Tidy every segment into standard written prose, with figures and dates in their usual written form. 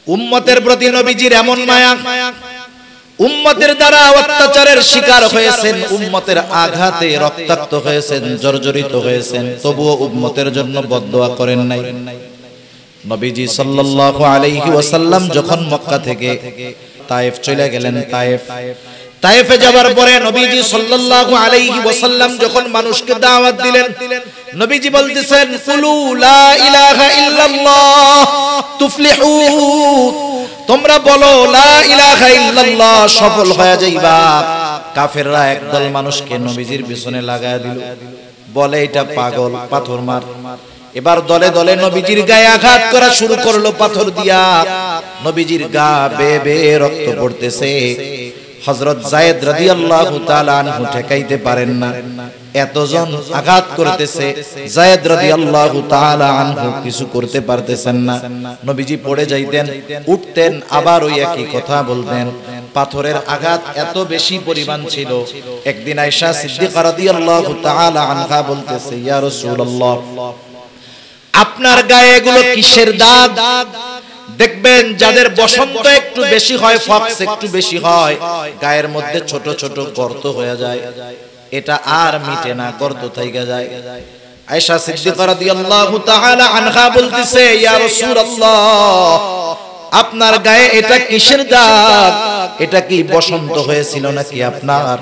উম্মতের প্রতি নবীজির এমন মায়া, উম্মতের দ্বারা অত্যাচারের শিকার হয়েছেন, উম্মতের আঘাতে রক্তাক্ত হয়েছেন, জর্জরিত হয়েছেন, তবুও উম্মতের জন্য বদদোয়া করেন নাই। নবীজি সাল্লাল্লাহু আলাইহি ওয়াসাল্লাম যখন মক্কা থেকে তায়েফ চলে গেলেন, তায়েফে যাবার পরে নবীজি সাল্লাল্লাহু আলাইহি ওয়াসাল্লাম যখন মানুষকে দাওয়াত দিলেন, নবীজি বলতেছেন কুলু লা ইলাহা ইল্লাল্লাহ তুফলিহুন, তোমরা বলো লা ইলাহা ইল্লাল্লাহ, সফল হয়ে যাইবা। কাফেররা একদল মানুষকে নবীজির পিছনে লাগায়া দিল, বলে এটা পাগল, পাথর মার। এবার দলে দলে নবীজির গায়ে আঘাত করা শুরু করলো পাথর দিয়া। নবীজির গা বেয়ে বেয়ে রক্ত পড়তেছে। হযরত যায়েদ রাদিয়াল্লাহু তাআলা আনহু ঠেকাইতে পারেন না, এতজন আঘাত করতেছে। যায়েদ রাদিয়াল্লাহু তাআলা আনহু কিছু করতে পারতেছেন না। নবীজি পড়ে যাইতেন, উঠতেন, আবার ওই একই কথা বলতেন। পাথরের আঘাত এত বেশি পরিমাণ ছিল। একদিন আয়েশা সিদ্দিকা রাদিয়াল্লাহু তাআলা আনহা বলতেছে, ইয়া রাসূলুল্লাহ, আপনার গায়ে এগুলো কিসের দাগ? দেখবেন যাদের বসন্ত একটু বেশি হয়, ফক্স একটু বেশি হয়, গায়ের মধ্যে ছোট ছোট গর্ত হয়ে যায়, এটা আর মিটে না, গর্ত থাইকা যায়। আয়েশা সিদ্দিকা রাদিয়াল্লাহু তাআলা আনহা বলতেছে, ইয়া রাসূলুল্লাহ, আপনার গায়ে এটা কিসের দাগ? এটা কি বসন্ত হয়েছিল নাকি আপনার?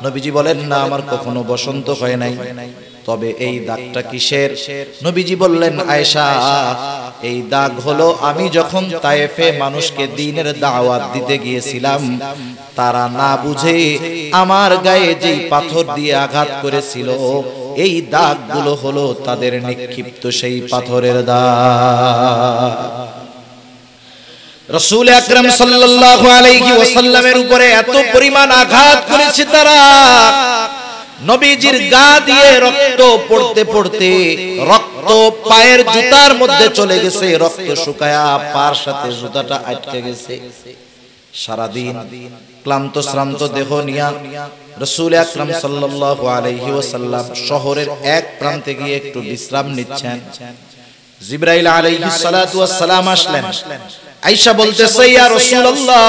নবীজি বলেন, না, আমার কখনো বসন্ত হয় নাই। তবে এই দাগটা কিসের? নবীজি বললেন, আয়েশা, এই দাগ হলো আমি যখন তায়েফে মানুষকে দ্বীনের দাওয়াত দিতে গিয়েছিলাম, তারা না বুঝে আমার গায়ে যেই পাথর দিয়ে আঘাত করেছিল, এই দাগগুলো হলো তাদের নিক্ষিপ্ত সেই পাথরের দাগ। রাসূল আকরাম সাল্লাল্লাহু আলাইহি ওয়াসাল্লামের উপরে এত পরিমাণ আঘাত করেছে তারা, নবীজির গা দিয়ে রক্ত পড়তে পড়তে রক্ত পায়ের জুতার মধ্যে চলে গেছে, রক্ত শুকায়া পার সাথে জুতাটা আটকে গেছে। সারাদিন ক্লান্ত শ্রান্ত দেহ নিয়া রাসূল আকরাম সাল্লাল্লাহু আলাইহি ওয়াসাল্লাম শহরের এক প্রান্তে গিয়ে একটু বিশ্রাম নিচ্ছেন। জিবরাইল আলাইহিস সালাতু ওয়াস সালাম আসলেন। আয়েশা বলতেছে, ইয়া রাসূলুল্লাহ,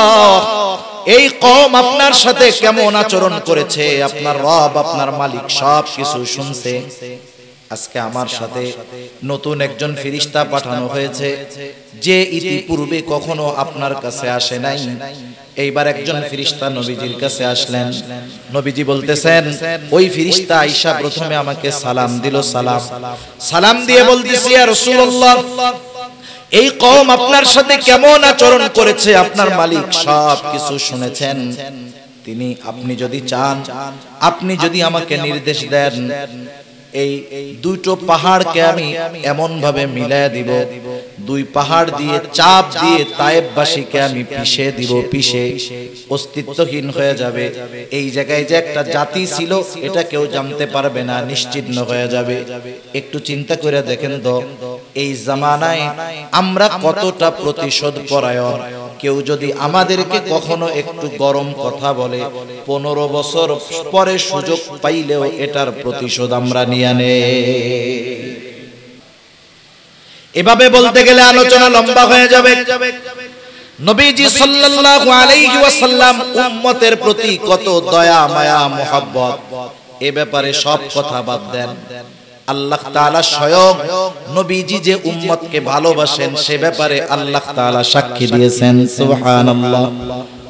এই কওম আপনার সাথে কেমন আচরণ করেছে, আপনার রব, আপনার মালিক সব কিছু শুনছে। আজকে আমার সাথে নতুন একজন ফেরেশতা পাঠানো হয়েছে, যে ইতিপূর্বে কখনো আপনার কাছে আসে নাই। এইবার একজন ফেরেশতা নবীজির কাছে আসলেন। নবীজি বলতেছেন, ওই ফেরেশতা আয়েশা প্রথমে আমাকে সালাম দিল, সালাম দিয়ে বলতেছি, ইয়া রাসূলুল্লাহ, এই কওম আপনার সাথে কেমন আচরণ করেছে, আপনার মালিক সব কিছু শুনেছেন। তিনি, আপনি যদি চান, আপনি যদি আমাকে নির্দেশ দেন, এই দুটো পাহাড়কে আমি এমন ভাবে মিলায়া দিব, দুই পাহাড় দিয়ে চাপ দিয়ে তায়েফবাসীকে আমি পিষে দিব, পিষে অস্তিত্বহীন হয়ে যাবে। এই জায়গায় যে একটা জাতি ছিল এটা কেউ জানতে পারবে না, নিশ্চিহ্ন হয়ে যাবে। একটু চিন্তা করে দেখেন তো, এই জামানায় আমরা কতটা প্রতিশোধ পরায়ণ। কেউ যদি আমাদেরকে কখনো একটু গরম কথা বলে, 15 বছর পরে সুযোগ পাইলেও এটার প্রতিশোধ আমরা নিয়ে নেই। এভাবে বলতে গেলে আলোচনা লম্বা হয়ে যাবে। নবীজি সাল্লাল্লাহু আলাইহি ওয়াসাল্লাম উম্মতের প্রতি কত দয়া, মায়া, মোহাব্বত, এ ব্যাপারে সব কথা বাদ দেন। আল্লাহ তাআলা স্বয়ং নবীজি যে উম্মতকে ভালোবাসেন সে ব্যাপারে আল্লাহ তাআলা সাক্ষী দিয়েছেন। সুবহানাল্লাহ।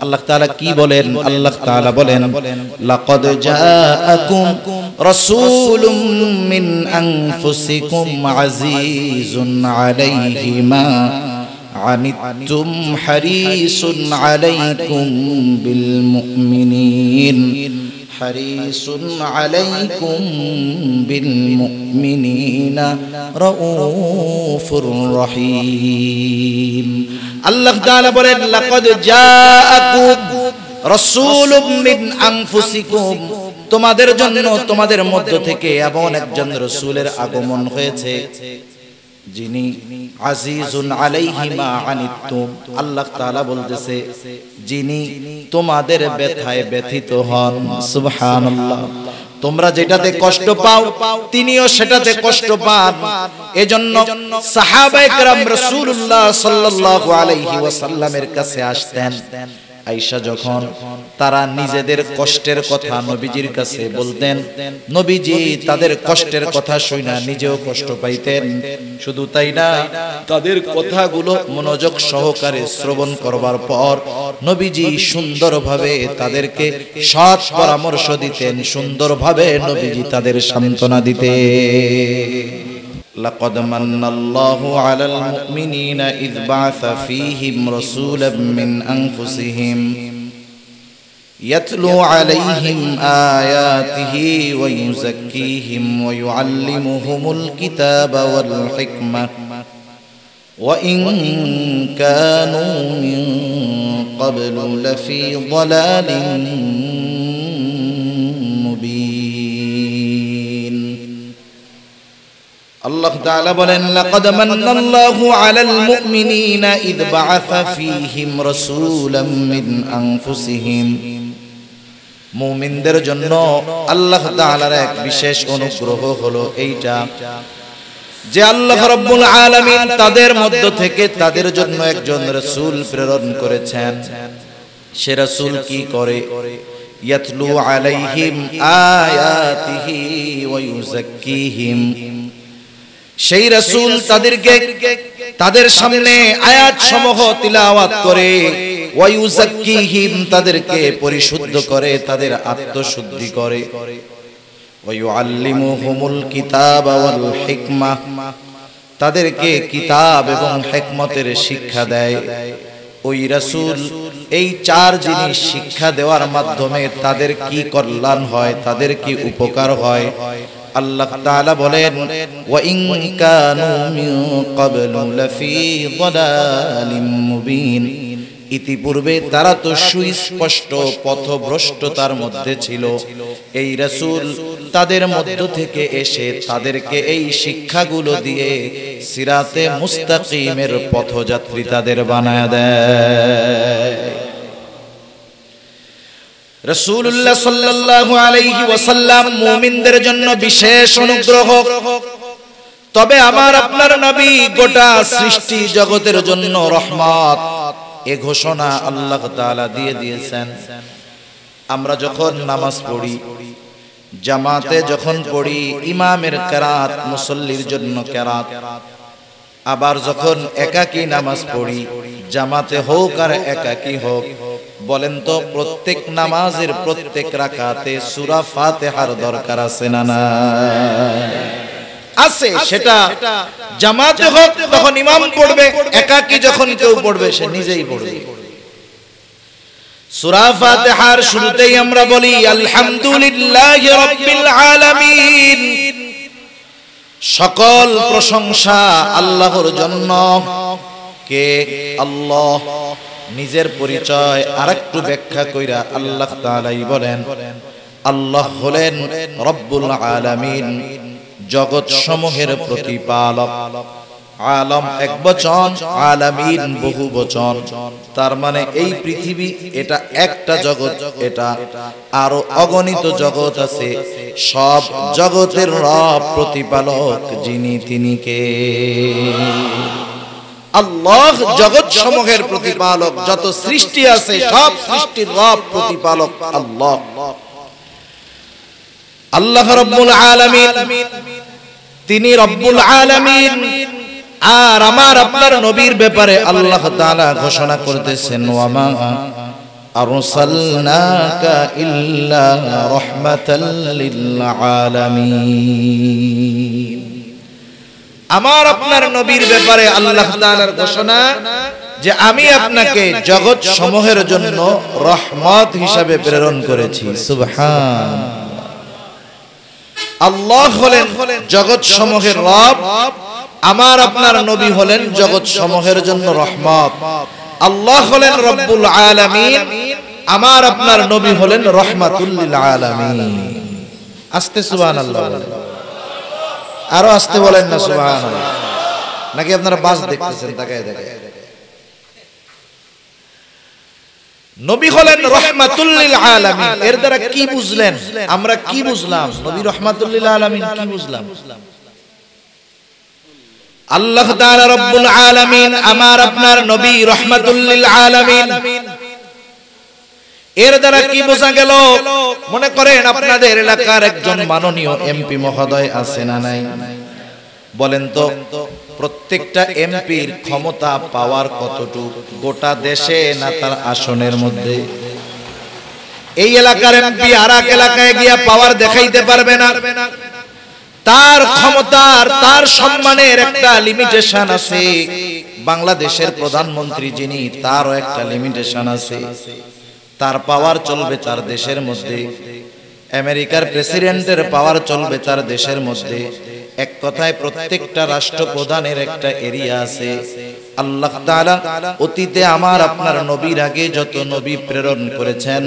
আল্লাহ তাআলা কি বলেন? আল্লাহ তাআলা বলেন, লাকাদ জাআকুম রাসূলুম মিন আনফুসিকুম আজিজুন আলাইহি মা আনিতুম হারিসুন আলাইকুম বিল মুমিনিন হারিসুন আলাইকুম বিল মুমিনিনা রাউফুর রহিম। আল্লাহ তাআলা বলেন, লাকাদ জাআকুম রাসূলুম মিন আনফুসিকুম, তোমাদের জন্য তোমাদের মধ্য থেকে এমন একজন রাসূলের আগমন হয়েছে যিনি আজিজুন আলাইহি মা আনিতুম, আল্লাহ তাআলা বলতেছে যিনি তোমাদের ব্যথায় ব্যথিত হন। সুবহানাল্লাহ। তোমরা যেটাতে কষ্ট পাও তিনিও সেটাতে কষ্ট পান। এজন্য সাহাবায়ে কেরাম রাসূলুল্লাহ সাল্লাল্লাহু আলাইহি ওয়াসাল্লামের কাছে আসতেন। আয়েশা যখন তারা নিজেদের কষ্টের কথা নবীজির কাছে বলতেন, নবীজি তাদের কষ্টের কথা শুনে নিজেও কষ্ট পাইতেন। শুধু তাই না, তাদের কথাগুলো মনোযোগ সহকারে শ্রবণ করবার পর নবীজি সুন্দরভাবে তাদেরকে সৎ পরামর্শ দিতেন, সুন্দরভাবে নবীজি তাদের সান্ত্বনা দিতেন। لقد من الله على المؤمنين إذ بعث فيهم رسولا من أنفسهم يتلو عليهم آياته ويزكيهم ويعلمهم الكتاب والحكمة وإن كانوا من قبل لفي ضلال আল্লাহ তাআলা বলেন, লাকাদ মান্নাল্লাহু আলাল মুমিনিনা ইয বাআসা ফীহিম রাসূলাম মিন আনফুসিহিম। মুমিনদের জন্য আল্লাহ তাআলার এক বিশেষ অনুগ্রহ হলো এইটা যে আল্লাহ রাব্বুল আলামিন তাদের মধ্য থেকে তাদের জন্য একজন রাসূল প্রেরণ করেছেন। সে রাসূল কি করে? ইয়াতলু আলাইহিম আয়াতিহি ওয়া ইউযাক্কিহিম। সেই রাসূল তাদেরকে তাদের সামনে আয়াত সমূহ তিলাওয়াত করে, ওয়া ইউযাক্কিহিম তাদেরকে পরিশুদ্ধ করে, তাদের আত্মশুদ্ধি করে, ওয়া ইউআল্লিমুহুমুল কিতাবা ওয়াল হিকমা তাদেরকে কিতাব এবং হিকমতের শিক্ষা দেয়। ওই রাসূল এই চার জিনিস শিক্ষা দেওয়ার মাধ্যমে তাদের কি কল্যাণ হয়, তাদের কি উপকার হয়। আল্লাহ তাআলা বলেন, ওয়া ইন কানু মিন ক্বাবলু লাফি যালালিম মুবিন। ইতিপূর্বে তারা তো সুস্পষ্ট পথভ্রষ্টতার মধ্যে ছিল। এই রাসূল তাদের মধ্য থেকে এসে তাদেরকে এই শিক্ষাগুলো দিয়ে সিরাতে মুস্তাকিমের পথযাত্রী তাদের বানায় দেয়। রাসূলুল্লাহ সাল্লাল্লাহু আলাইহি ওয়াসাল্লাম মুমিনদের জন্য বিশেষ অনুগ্রহ। তবে আমার আপনার নবী গোটা সৃষ্টি জগতের জন্য রহমত, এ ঘোষণা আল্লাহ তাআলা দিয়ে দিয়েছেন। আমরা যখন নামাজ পড়ি, জামাতে যখন পড়ি, ইমামের কেরাত, মুসল্লির জন্য কেরাত। আবার যখন একাকী নামাজ পড়ি, জামাতে হোক আর একাকী হোক, বলেন তো প্রত্যেক নামাজের প্রত্যেক রাকাতে সূরা ফাতিহার দরকার আছে না না? আছে। সেটা জামাতে হোক তখন ইমাম পড়বে, একাকী যখন কেউ পড়বে সে নিজেই পড়বে। সূরা ফাতিহার শুরুতেই আমরা বলি আলহামদুলিল্লাহি রাব্বিল আলামিন। সকল প্রশংসা আল্লাহর জন্য। কে? আল্লাহ। নিজের পরিচয় আরেকটু ব্যাখ্যা কইরা আল্লাহ তাআলাই বলেন, আল্লাহ হলেন রব্বুল আলামিন, জগৎ সমূহের প্রতিপালক। আলম এক বচন, আলামিন বহু বচন। তার মানে এই পৃথিবী এটা একটা জগৎ, এটা আরো অগণিত জগৎ আছে। সব জগতের রব প্রতিপালক যিনি, তিনি কে? আল্লাহ জগৎ সমূহের প্রতিপালক। যত সৃষ্টি আছে সব সৃষ্টির রব প্রতিপালক আল্লাহ। আল্লাহ রব্বুল আলামিন, তিনি রব্বুল আলামিন। আর আমার আপনার নবীর ব্যাপারে আল্লাহ তাআলা ঘোষণা করতেছেন, ওয়ামা আরসালনাকা ইল্লা রাহমাতাল লিল আলামিন। আমার আপনার নবীর ব্যাপারে আল্লাহ তাআলার ঘোষণা যে আমি আপনাকে জগৎ সমূহের জন্য রহমত হিসাবে প্রেরণ করেছি। সুবহানাল্লাহ। আল্লাহ হলেন জগৎ সমূহের রব, আমার আপনার নবী হলেন জগৎ সমূহের জন্য রহমত। আল্লাহ হলেন রব্বুল আলামিন, আমার আপনার নবী হলেন রহমাতুল লিল আলামিন। আস্তে সুবহানাল্লাহ। আরো আস্তে বলেন না সুবহানাল্লাহ। নাকি আপনারা বাস দেখতেছেন? তাকায় তাকায়। নবী হলেন রাহমাতুল লিল আলামিন। এর দ্বারা কি বুঝলেন? আমরা কি বুঝলাম? নবী রাহমাতুল লিল আলামিন কি বুঝলাম? আল্লাহ তাআলা রব্বুল আলামিন, আমার আপনার নবী রাহমাতুল লিল আলামিন। এর দ্বারা কি বোঝা গেল? মনে করেন আপনাদের এলাকার একজন মাননীয় এমপি মহোদয় আছে না নাই? বলেন তো, প্রত্যেকটা এমপির ক্ষমতা পাওয়ার কতটুকু? গোটা দেশে না তার আসনের মধ্যে? এই এলাকার এমপি আর এক এলাকায় গিয়া পাওয়ার দেখাইতে পারবে না। তার ক্ষমতার, তার সম্মানের একটা লিমিটেশন আছে। বাংলাদেশের প্রধানমন্ত্রী যিনি, তারও একটা লিমিটেশন আছে। তার পাওয়ার চলবে তার দেশের মধ্যে। আমেরিকার প্রেসিডেন্টের পাওয়ার চলবে তার দেশের মধ্যে। এক কথায় প্রত্যেকটা রাষ্ট্রপ্রধানের একটা এরিয়া আছে। আল্লাহ তাআলা অতীতে আমার আপনার নবীর আগে যত নবী প্রেরণ করেছেন,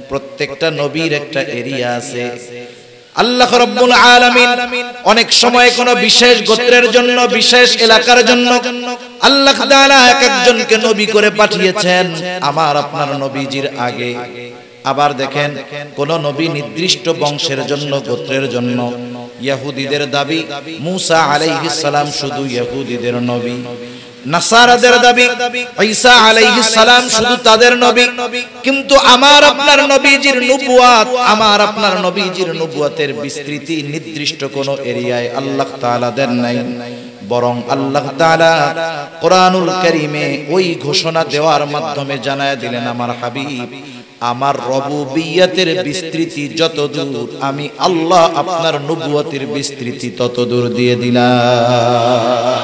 প্রত্যেকটা নবীর একটা এরিয়া আছে। আল্লাহ রাব্বুল আলামিন অনেক সময় কোন বিশেষ গোত্রের জন্য, বিশেষ এলাকার জন্য আল্লাহ তাআলা এক একজনকে নবী করে পাঠিয়েছেন আমার আপনার নবীজির আগে। আবার দেখেন, কোন নবী নির্দিষ্ট বংশের জন্য, গোত্রের জন্য। ইহুদিদের দাবি মুসা আলাইহিস সালাম শুধু ইহুদিদের নবী, নাসারাদের দাবি ঈসা আলাইহিস সালাম শুধু তাদের নবী। কিন্তু আমার আপনার নবীজির নবুয়ত, আমার আপনার নবীজির নবুয়তের বিস্তৃতি নির্দিষ্ট কোন এরিয়ায় আল্লাহ তাআলা দেন নাই। বরং আল্লাহ তাআলা কোরআনুল কারীমে ওই ঘোষণা দেওয়ার মাধ্যমে জানায় দিলেন, আমার হাবিব, আমার রবুবিয়তের বিস্তৃতি যত দূর, আমি আল্লাহ আপনার নবুয়তের বিস্তৃতি তত দূর দিয়ে দিলাম।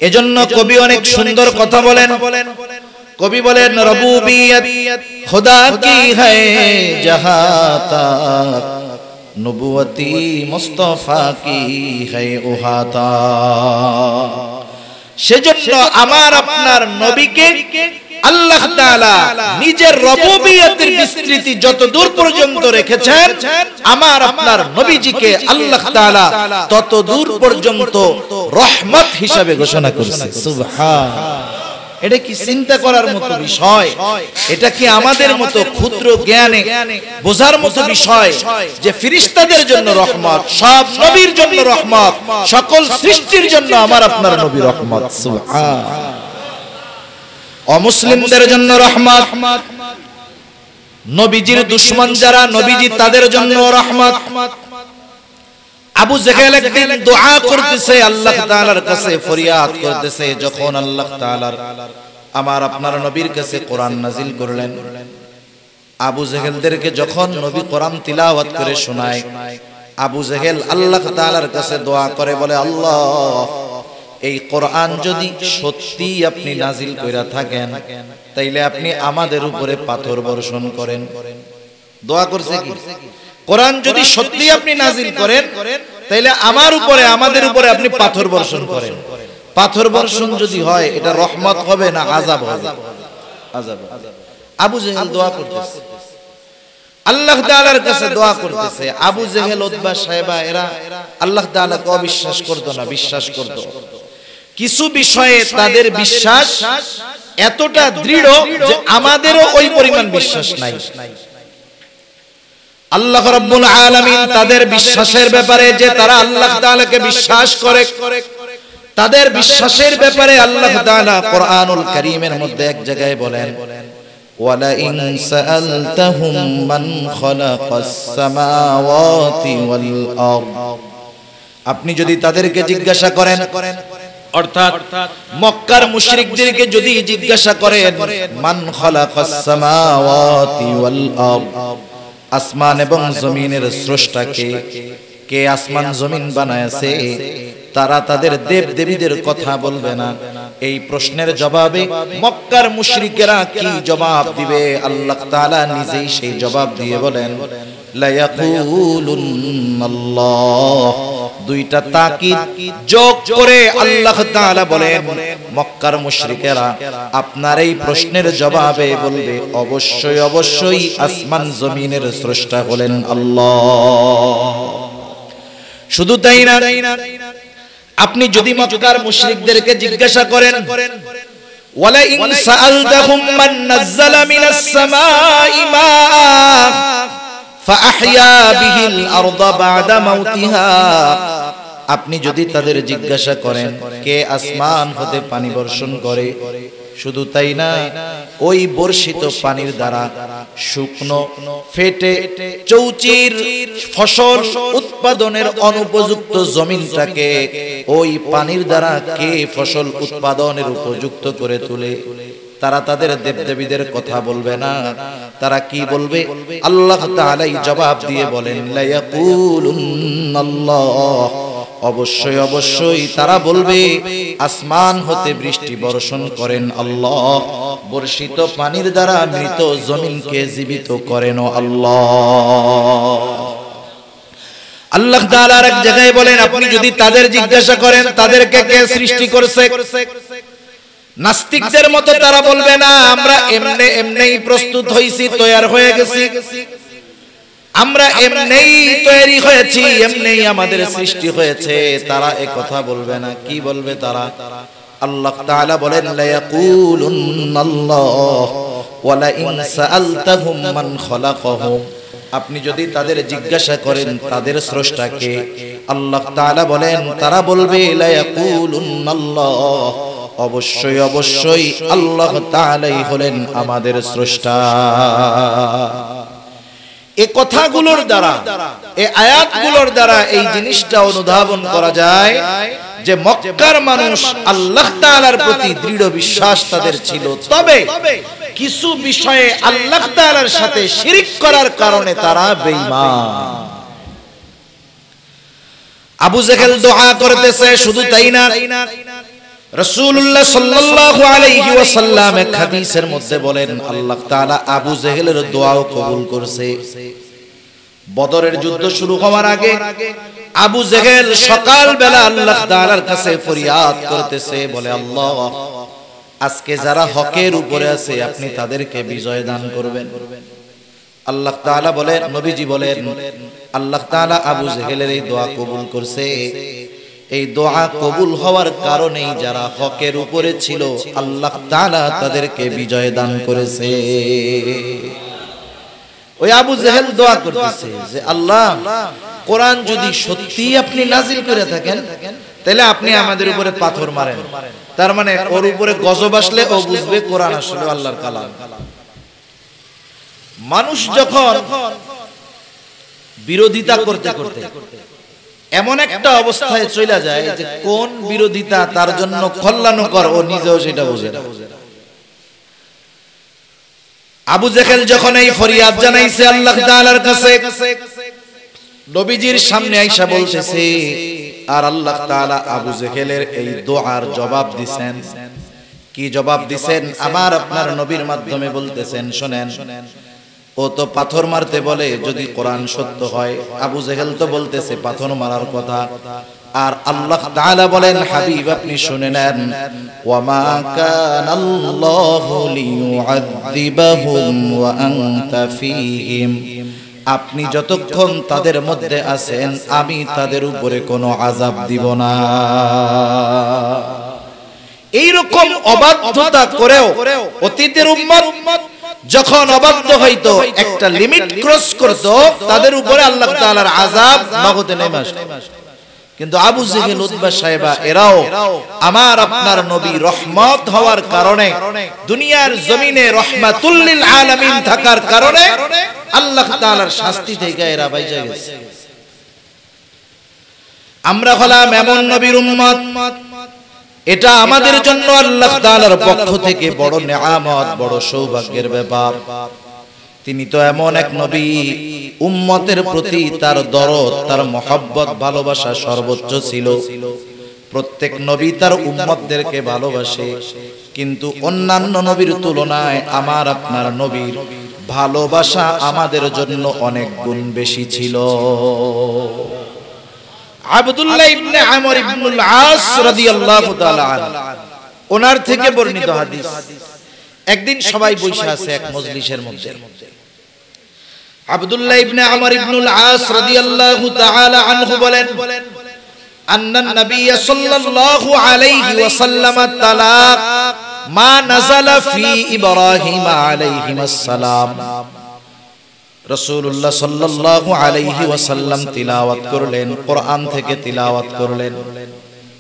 এজন্য কবি অনেক সুন্দর কথা বলেন। কবি বলেন, রবুবিয়ত খুদা কি হ্যায় জাহাঁ তক, নবুয়তি মুস্তাফা কি হ্যায় উহাতা। সেজন্য আমার আপনার নবীকে আল্লাহ তাআলা নিজের রবুবিয়তের বিস্তৃতি যত দূর পর্যন্ত রেখেছেন, আমার আপনার নবীজিকে আল্লাহ তাআলা তত দূর পর্যন্ত রহমত হিসাবে ঘোষণা করেছে। সুবহান। এটা কি চিন্তা করার মতো বিষয়? এটা কি আমাদের মতো ক্ষুদ্র জ্ঞানে বোঝার মতো বিষয় যে ফেরেশতাদের জন্য রহমত, সব নবীর জন্য রহমত, সকল সৃষ্টির জন্য আমার আপনার নবী রহমত। সুবহান। অমুসলিমদের জন্য রহমত, নবীজির দুশমন যারা নবীজি তাদের জন্য রহমত। আবু জেহেল একদিন দোয়া করতেছে আল্লাহ তাআলার কাছে, ফরিয়াদ করতেছে। যখন আল্লাহ তাআলার আমার আপনার নবীর কাছে কোরআন নাজিল করলেন, আবু জেহেলদেরকে যখন নবী কোরআন তিলাওয়াত করে শোনায়, আবু জেহেল আল্লাহ তাআলার কাছে দোয়া করে, বলে, আল্লাহ, এই কোরআন যদি সত্যি আপনি নাজিল কইরা থাকেন, তাইলে আপনি আমাদের উপরে পাথর বর্ষণ করেন। দোয়া করছে কি? কোরআন যদি সত্যি আপনি নাজিল করেন, তাইলে আমার উপরে, আমাদের উপরে আপনি পাথর বর্ষণ করেন। পাথর বর্ষণ যদি হয়, এটা রহমত হবে না আযাব হবে? আযাব। আবু জেহেল দোয়া করতেছে, আল্লাহ তাআলার কাছে দোয়া করতেছে। আবু জেহেল, উতবা, সাইবা এরা আল্লাহ তাআলাকে অবিশ্বাস করত না, বিশ্বাস করত। কিছু বিষয়ে তাদের বিশ্বাস এতটা দৃঢ় যে আমাদেরও ওই পরিমাণ বিশ্বাস নাই। আল্লাহ রাব্বুল আলামিন তাদের বিশ্বাসের ব্যাপারে, যে তারা আল্লাহ তাআলাকে বিশ্বাস করে, তাদের বিশ্বাসের ব্যাপারে আল্লাহ তাআলা কোরআনুল কারীমের মধ্যে এক জায়গায় বলেন, ওয়ালা ইন সাআলতাহুম মান খালাকাস সামাওয়াতি ওয়াল আরদ। আপনি যদি তাদেরকে জিজ্ঞাসা করেন, অর্থাৎ মক্কার মুশরিকদেরকে যদি জিজ্ঞাসা করেন, মান খালাকাস সামাওয়াতি ওয়াল আরদ, আসমান এবং জমিনের স্রষ্টা কে? কে আসমান জমিন বানায়েছে? তারা তাদের দেব দেবীদের কথা বলবে না। এই প্রশ্নের জবাবে মক্কার মুশরিকেরা কি জবাব দিবে? আল্লাহ তাআলা নিজেই সেই জবাব দিয়ে বলেন, লা ইয়াকুলুন্নাল্লাহ। দুইটা তাকিদ যোগ করে আল্লাহ তাআলা বলেন, মক্কার মুশরিকেরা আপনার এই প্রশ্নের জবাবে বলবে, অবশ্যই অবশ্যই আসমান জমিনের স্রষ্টা হলেন আল্লাহ। শুধু তাই না, আপনি যদি মক্কার মুশরিকদেরকে জিজ্ঞাসা করেন, ওয়ালা ইন সাআলতাহুম মান নাযালা মিনাস সামাই মাআ ফাআহইয়া বিহিল আরদা বা'দা মাউতিহা। আপনি যদি তাদের জিজ্ঞাসা করেন কে আসমান হতে পানি বর্ষণ করে, শুধু তাই না, ওই বর্ষিত পানির দ্বারা শুকনো ফেটে চৌচির ফসল উৎপাদনের অনুপযুক্ত জমিনটাকে ওই পানির দ্বারা কে ফসল উৎপাদনের উপযুক্ত করে তোলে, তারা তাদের দেবদেবীদের কথা বলবে না। তারা কি বলবে? আল্লাহ তাআলাই জবাব দিয়ে বলেন লা ইয়াকুলুনাল্লাহ, অবশ্যই অবশ্যই তারা বলবে আসমান হতে বৃষ্টি বর্ষণ করেন আল্লাহ, বর্ষিত পানির দ্বারা মৃত জমিনকে জীবিত করেন আল্লাহ। আল্লাহ তাআলা এক জায়গায় বলেন আপনি যদি তাদের জিজ্ঞাসা করেন তাদেরকে কে সৃষ্টি করেছে, নাস্তিকদের মতো তারা বলবে না আমরা এমনিই প্রস্তুত হইছি, তৈয়ার হয়ে গেছি, আমরা এমনিই তৈরি হয়েছি, এমনিই আমাদের সৃষ্টি হয়েছে। তারা এই কথা বলবে না। কি বলবে তারা? আল্লাহ তাআলা বলেন লা ইয়াকুলুনাল্লাহ ওয়ালা ইন সাআলতাহুম মান খালাকাহুম, আপনি যদি তাদের জিজ্ঞাসা করেন তাদের স্রষ্টাকে, আল্লাহ তাআলা বলেন তারা বলবে লা ইয়াকুলুনাল্লাহ, অবশ্যই অবশ্যই আল্লাহ তাআলাই হলেন আমাদের স্রষ্টা। এই কথাগুলোর দ্বারা, এই আয়াতগুলোর দ্বারা এই জিনিসটা অনুধাবন করা যায় যে মক্কার মানুষ আল্লাহ তাআলার প্রতি দৃঢ় বিশ্বাস তাদের ছিল, তবে কিছু বিষয়ে আল্লাহ তাআলার সাথে শিরক করার কারণে তারা বেঈমান। আবু জেহেল দোয়া করতেছে, শুধু তাই না, রাসূলুল্লাহ সাল্লাল্লাহু আলাইহি ওয়াসাল্লাম এক হাদিসের মধ্যে বলেন আল্লাহ তাআলা আবু জেহেলের দোয়াও কবুল করছে। বদরের যুদ্ধ শুরু হওয়ার আগে আবু জেহেল সকাল বেলা আল্লাহ তাআলার কাছে ফরিয়াদ করতেছে, বলে আল্লাহ আজকে যারা হকের উপরে আছে আপনি তাদেরকে বিজয় দান করবেন। আল্লাহ তাআলা বলেন, নবীজি বলেন আল্লাহ তাআলা আবু জেহেলের এই দোয়া কবুল করছে। এই দোয়া কবুল হওয়ার কারণেই যারা হকের উপরে ছিল আল্লাহ তাআলা তাদেরকে বিজয় দান করেছে। ওই আবু জেহেল দোয়া করতেছে যে আল্লাহ কোরআন যদি সত্যি আপনি নাজিল করে থাকেন তাহলে আপনি আমাদের উপরে পাথর মারেন, তার মানে ওর উপরে গজব আসলে ও বুঝবে কোরআন আসলে আল্লাহর কালাম। মানুষ যখন বিরোধিতা করতে করতে এমন একটা অবস্থায় চলে যায় যে কোন বিরোধিতা তার জন্য কল্যাণকর ও নিজেও সেটা বোঝে না। আবু জেহেল যখন এই ফরিয়াদ জানাইছে আল্লাহ তাআলার কাছে, নবীজির সামনে আয়েশা বলতেছে, আর আল্লাহ তাআলা আবু জেহেলের এই দোয়ার জবাব দিবেন। কি জবাব দিবেন? আমার আপনার নবীর মাধ্যমে বলতেছেন, শুনেন। ও তো পাথর মারতে বলে যদি কোরআন সত্য হয়, আবু জেহেল তো বলতেছে পাথর মারার কথা, আর আল্লাহ তাআলা বলেন হাবিব আপনি শুনে নেন, ওয়ামা কানাল্লাহু লিয়ুআযিবাহুম ওয়া আনতা ফীহিম, আপনি যতক্ষণ তাদের মধ্যে আছেন আমি তাদের উপরে কোনো আযাব দিব না। এইরকম অবাধ্যতা করেও অতীতের উম্মত যখন অবাধ্য হইতো, একটা লিমিট ক্রস করত, তাদের উপরে আল্লাহ তাআলার আযাব নগদে নেমে আসতো। কিন্তু আবু জেহেল, উতবা, সাইবা এরাও আমার আপনার নবী রহমত হওয়ার কারণে, দুনিয়ার জমিনে রহমাতুল লিল আলামিন থাকার কারণে আল্লাহ তাআলার শাস্তি থেকে এরা বাইচা গেছে। আমরা হলাম এমন নবীর উম্মত, এটা আমাদের জন্য আল্লাহ তাআলার পক্ষ থেকে বড় নেয়ামত, বড় সৌভাগ্যের ব্যাপার। তিনি তো এমন এক নবী, উম্মতের প্রতি তার দরদ, তার মহব্বত, ভালোবাসা সর্বোচ্চ ছিল। প্রত্যেক নবী তার উম্মতদেরকে ভালোবাসে, কিন্তু অন্যান্য নবীর তুলনায় আমার আপনার নবীর ভালোবাসা আমাদের জন্য অনেক গুণ বেশি ছিল। আব্দুল্লাহ ইবনে আমর ইবনুল আস রাদিয়াল্লাহু তাআলা আনহু, ওনার থেকে বর্ণিত হাদিস। একদিন সবাই বসে আছে এক মজলিসের মধ্যে। আব্দুল্লাহ ইবনে আমর ইবনুল আস রাদিয়াল্লাহু তাআলা আনহু বলেন, আন্নান নবী সাল্লাল্লাহু আলাইহি ওয়াসাল্লাম তালাক মা নাযালা ফি ইব্রাহিম আলাইহিস সালাম। রাসূলুল্লাহ সাল্লাল্লাহু আলাইহি ওয়াসাল্লাম তিলাওয়াত করলেন, কোরআন থেকে তিলাওয়াত করলেন।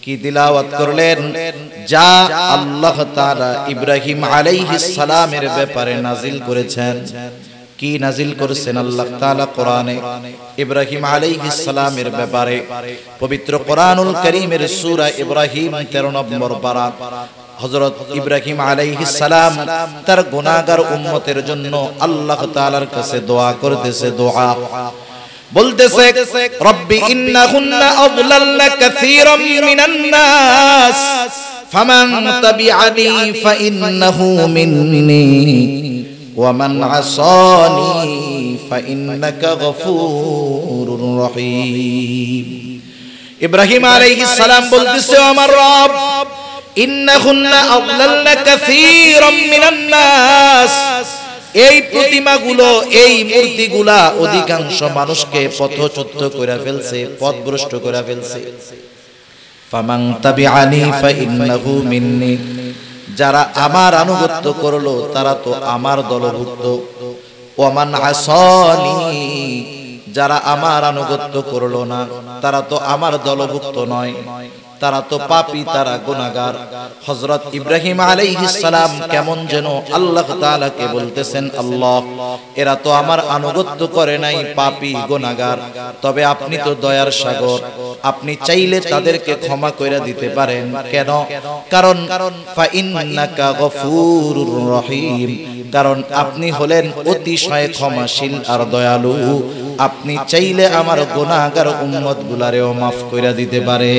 কি তিলাওয়াত করলেন? যা আল্লাহ তাআলা ইব্রাহিম আলাইহিস সালামের ব্যাপারে নাজিল করেছেন। কি নাজিল করেছেন আল্লাহ তাআলা কোরআনে? ইব্রাহিম আলাইহিস সালামের ব্যাপারে পবিত্র কোরআনুল কারীমের সূরা ইব্রাহিম 13 নম্বর পারা। হযরত ইব্রাহিম আলাইহিস সালাম তার গুনাহগার উম্মতের জন্য আল্লাহ তাআলার কাছে দোয়া করতেছে। দোয়া বলতেছে, রব্বি ইন্নাহুন্না আযলালনা কাসীরাম মিনান নাস ফামান তাবিআনি ফাইন্নাহু মিন্নি ওয়া মান আসানি ফাইন্নাকা গফুরুর রহিম। ইব্রাহিম আলাইহিস সালাম বলতেছে, আমার রব, ইন্নাহুন্না আযলালনা কাসীরাম মিনান নাস, এই প্রতিমাগুলো, এই মূর্তিগুলা অধিকাংশ মানুষকে পথচ্যুত করে ফেলছে, পথভ্রষ্ট করে ফেলছে। ফামান তাবিআনি ফাইন্নাহু মিন্নি, যারা আমার আনুগত্য করলো তারা তো আমার দলভুক্ত। ওয়া মান আসানি, যারা আমার আনুগত্য করলো না তারা তো আমার দলভুক্ত নয়, তারা তো পাপী, তারা গুনাহগার। হযরত ইব্রাহিম আলাইহিস সালাম কেমন যেন আল্লাহ তাআলাকে বলতেছেন, আল্লাহ, এরা তো আমার আনুগত্য করে নাই, পাপী, গুনাহগার, তবে আপনি তো দয়ার সাগর, আপনি চাইলে তাদেরকে ক্ষমা করে দিতে পারেন। কেন? কারণ ফা ইন্নাকা গফুরুর রহিম, কারণ আপনি হলেন অতিশয় ক্ষমাশীল আর দয়ালু। আপনি চাইলে আমার গুনাহগার উম্মতগুলারেও মাফ করে দিতে পারে।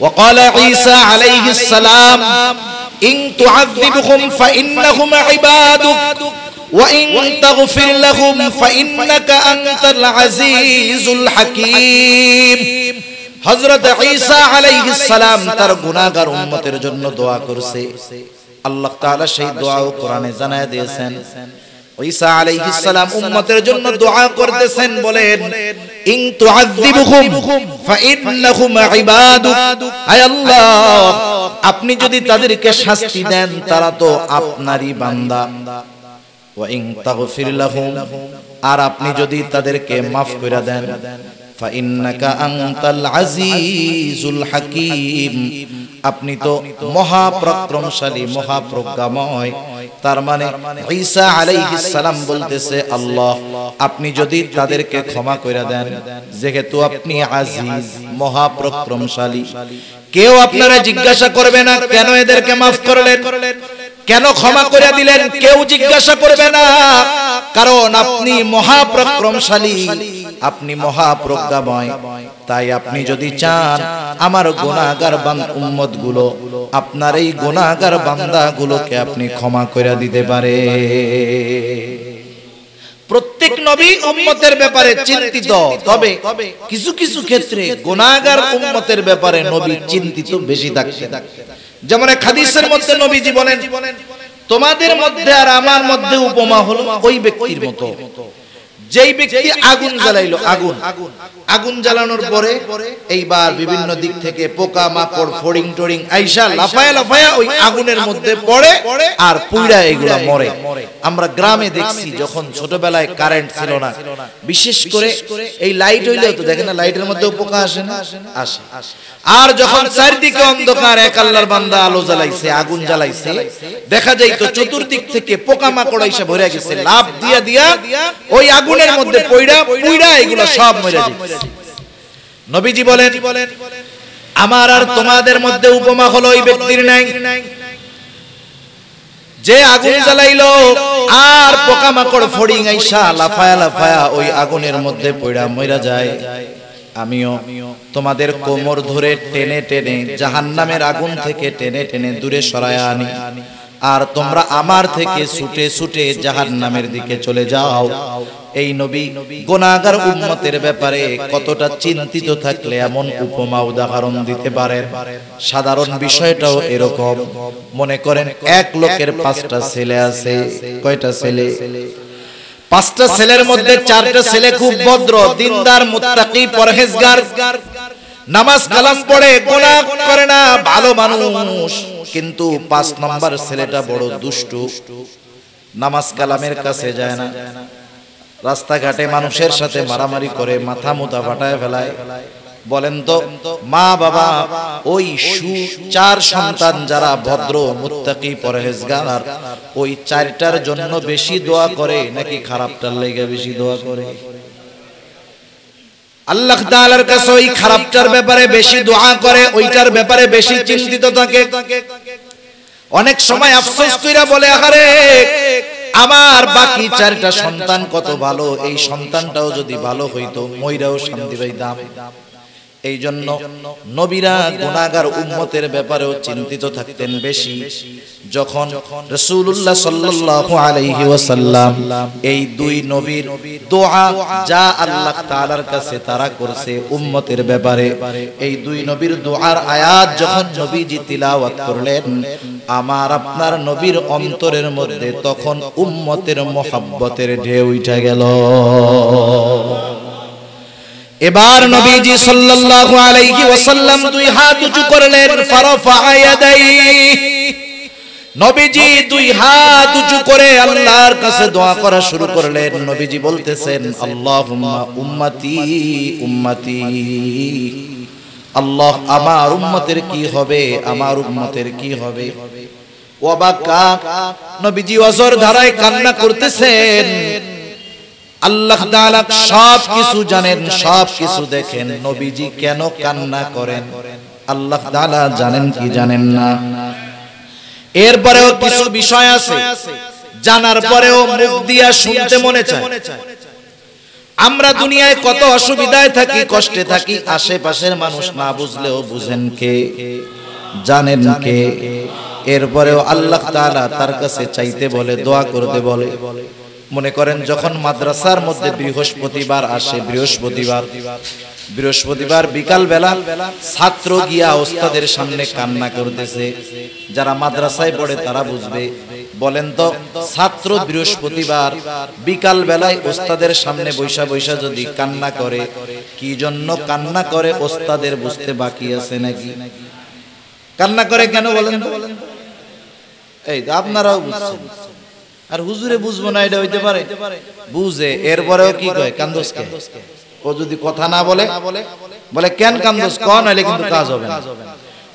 وقال عيسى عليه السلام إن تعذبهم فإنهم عبادك وإن تغفر لهم فإنك أنت العزيز الحكيم। হযরত ঈসা আলাইহিস সালাম তার গুনাহগার উম্মতের জন্য দোয়া করছে। আল্লাহ তাআলা সেই দোয়াও কোরআনে জানায় দিয়েছেন। ঈসা আলাইহিস সালাম উম্মতের জন্য দোয়া করতেছেন, বলেন, ইন তুআযিবুহুম ফাইন্নাহুম ইবাদুক, আয় আল্লাহ, আপনি যদি তাদেরকে শাস্তি দেন তারা তো আপনারই বান্দা। ওয়া ইন তাগফির লাহুম, আর আপনি যদি তাদেরকে maaf করে দেন, ফাইন্নাকা আনতাল আজিজুল হাকীম, আপনি তো মহাপরাক্রমশালী, মহাপ্রজ্ঞাময়। তার মানে ঈসা আলাইহিস সালাম বলতেছে, আল্লাহ, আপনি যদি তাদেরকে ক্ষমা করে দেন, যেহেতু আপনি আজিজ, মহাপরাক্রমশালী, কেউ আপনারা জিজ্ঞাসা করবে না কেন এদেরকে maaf করলেন, কেন ক্ষমা করে দিলেন, কেউ জিজ্ঞাসা করবে না, কারণ আপনি মহাপরাক্রমশালী, আপনি মহাপ্রজ্ঞাময়। তাই আপনি যদি চান আমার গুনাহগার উম্মতগুলো, আপনার এই গুনাহগার বান্দাগুলোকে আপনি ক্ষমা করে দিতে পারে। প্রত্যেক নবী উম্মতের ব্যাপারে চিন্তিত, তবে কিছু কিছু ক্ষেত্রে গুনাহগার উম্মতের ব্যাপারে নবী চিন্তিত বেশি থাকতেন। যেমন এক হাদিসের মধ্যে নবীজি বলেন, তোমাদের মধ্যে আর আমার মধ্যে উপমা হলো ওই ব্যক্তির মতো, যেই ব্যক্তি আগুন জ্বালাইলো, আগুন জ্বালানোর পরে এইবার বিভিন্ন দিক থেকে পোকা মাকড় ফড়িং টড়িং আইসা লাফায়া লাফায়া ওই আগুনের মধ্যে পড়ে আর পুইরা এগুলা মরে। আমরা গ্রামে দেখছি, যখন ছোটবেলায় কারেন্ট ছিল না, বিশেষ করে এই লাইট হইলেও তো দেখেন না, লাইটের মধ্যেও পোকা আসে না, আসে। আর যখন চারদিকে অন্ধকার, এক আল্লাহর বান্দা আলো জ্বালাইছে, আগুন জ্বালাইছে, দেখা যায় তো চতুর্দিক থেকে পোকা মাকড় আইসা ভরে গেছে, লাফ দিয়া দিয়া ওই আগুনের মধ্যে পুইরা এগুলা সব মরে যায়। নবীজি বলেন, আমার আর তোমাদের মধ্যে উপমা হলো ওই ব্যক্তির নাই, যে আগুন জ্বালাইলো আর পোকামাকড় ফড়িং আইসা লাফায়া লাফায়া ওই আগুনের মধ্যে পড়া মইরা যায়। আমিও তোমাদের কোমর ধরে টেনে টেনে জাহান্নামের আগুন থেকে টেনে টেনে দূরে সরায়া আনি, আর তোমরা আমার থেকে ছুটে ছুটে জাহান্নামের দিকে চলে যাও। এই নবী গুনাহগার উম্মতের ব্যাপারে কতটা চিন্তিত থাকলে এমন উপমা উদাহরণ দিতে পারেন। সাধারণ বিষয়টাও এরকম। মনে করেন এক লোকের 5টা ছেলে আছে। কয়টা ছেলে? 5টা ছেলের মধ্যে 4টা ছেলে খুব ভদ্র, দিনদার, মুত্তাকি, পরহেজগার। নামাজ কালাম পড়ে, গুনাহ করে না, ভালো মানুষ, কিন্তু 5 নম্বর ছেলেটা বড় দুষ্টু, নামাজ কালামের কাছে যায় না, রাস্তাঘাটে মানুষের সাথে মারামারি করে, মাথা মুতা ফাটায় ফেলায়। বলেন তো মা বাবা ওই 4 সন্তান যারা ভদ্র মুত্তাকি পরহেজগার, ওই 4টার জন্য বেশি দোয়া করে নাকি খারাপটার লাগা বেশি দোয়া করে? আল্লাহ তাআলার কাছে ওই খারাপটার ব্যাপারে বেশি দোয়া করে, ওইটার ব্যাপারে বেশি চিন্তিত থাকে। অনেক সময় আফসোস কইরা বলে, আরে আমার বাকি 4টা সন্তান কত ভালো, এই সন্তানটাও যদি ভালো হইতো মইরাও শান্তি পাইতাম। এই জন্য নবীরা গুনাহগার উম্মতের ব্যাপারেও চিন্তিত থাকতেন বেশি। যখন রাসূলুল্লাহ সাল্লাল্লাহু আলাইহি ওয়াসাল্লাম এই 2 নবীর দোয়া যা আল্লাহ তাআলার কাছে তারা করছে উম্মতের ব্যাপারে, এই 2 নবীর দোয়ার আয়াত যখন নবীজি তিলাওয়াত করলেন, আমার আপনার নবীর অন্তরের মধ্যে তখন উম্মতের মুহাব্বতের ঢেউ উঠে গেল। এবার নবীজি সাল্লাল্লাহু আলাইহি ওয়াসাল্লাম 2 হাত উঁচু করলেন, ফারাফা ইয়াদাইহি, নবীজি 2 হাত উঁচু করে আল্লাহর কাছে দোয়া করা শুরু করলেন। নবীজি বলতেছেন, আল্লাহুম্মা উম্মতি উম্মতি, আল্লাহ আমার উম্মতের কি হবে, আমার উম্মতের কি হবে। ওয়াবাকা, নবীজি ওযর ধারায় কান্না করতেছেন। আল্লাহ তাআলা সব কিছু জানেন, সব কিছু দেখেন, নবীজি কেন কান্না করেন আল্লাহ তাআলা জানেন কি জানেন না? এরপরেও কিছু বিষয় আছে জানার পরেও মুখ দিয়া শুনতে মনে চায়। আমরা দুনিয়ায় কত অসুবিধায় থাকি, কষ্টে থাকি, আশেপাশের মানুষ না বুঝলেও বুঝেন কে, জানেন কে। এরপরেও আল্লাহ তাআলা তার কাছে চাইতে বলে, দোয়া করতে বলে। মনে করেন যখন মাদ্রাসার মধ্যে বৃহস্পতিবার আসে, বৃহস্পতিবার বিকাল বেলা ছাত্র গিয়া ওস্তাদের সামনে কান্না করতেছে, যারা মাদ্রাসায় পড়ে তারা বুঝবে। বলেন তো ছাত্র বৃহস্পতিবার বিকাল বেলায় ওস্তাদের সামনে বৈশা বৈশা যদি কান্না করে, কি জন্য কান্না করে ওস্তাদের বুঝতে বাকি আছে নাকি? কান্না করে কেন বলেন তো? এই আপনারাও বুঝছেন, আর হুজুরে বুঝবো না এটা হইতে পারে? বুঝে, এরপরেও কি কয়, কান্দোস কেন? ও যদি কথা না বলে, বলে কেন কান্দোস, কোন হইলে কিন্তু কাজ হবে না।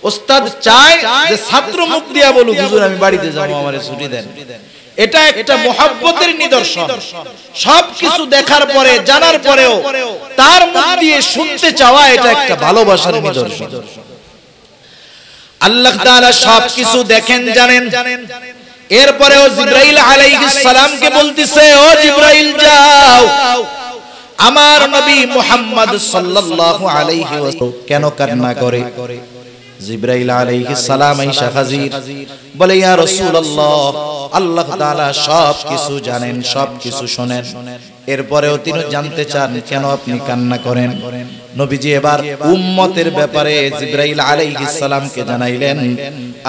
ওস্তাদ চায় যে ছাত্র মুখ দিয়া বলুক, হুজুর আমি বাড়িতে যাবো, আমারে ছুটি দেন। এটা একটা মুহাব্বতের নিদর্শন। সবকিছু দেখার পরে, জানার পরেও তার মুখ দিয়ে শুনতে চাওয়া, এটা একটা ভালোবাসার নিদর্শন। আল্লাহ তাআলা সবকিছু দেখেন, জানেন। এরপরেও জিবরাইল আলাইহিস সালামকে বলতিছে, ও জিবরাইল যাও, আমার নবী মুহাম্মদ সাল্লাল্লাহু আলাইহি ওয়াসাল্লাম কেন কান্না করে? জিবরাইল আলাইহিস সালাম আইসা হাজির, বলে ইয়া রাসূলুল্লাহ, আল্লাহ তাআলা সবকিছু জানেন, সবকিছু শুনেন, এরপরেও তিনি জানতে চান কেন আপনি কান্না করেন। নবীজি এবার উম্মতের ব্যাপারে জিবরাইল আলাইহিস সালামকে জানাইলেন,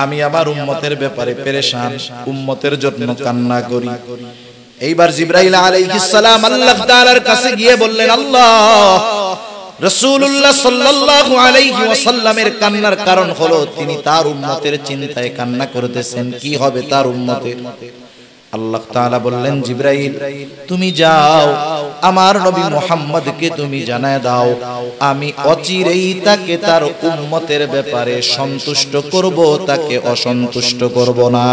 আমি আমার উম্মতের ব্যাপারে পেরেশান, উম্মতের জন্য কান্না করি। এইবার জিবরাইল আলাইহিস সালাম আল্লাহ তাআলার কাছে গিয়ে বললেন, আল্লাহ, রাসূলুল্লাহ সাল্লাল্লাহু আলাইহি ওয়াসাল্লামের কান্নার কারণ হলো তিনি তার উম্মতের চিন্তায় কান্না করতেছেন, কি হবে তার উম্মতের। আল্লাহ তাআলা বললেন, জিবরাইল তুমি যাও, আমার নবী মুহাম্মদকে তুমি জানায় দাও, আমি অচিরেই তাকে তার উম্মতের ব্যাপারে সন্তুষ্ট করব, তাকে অসন্তুষ্ট করব না।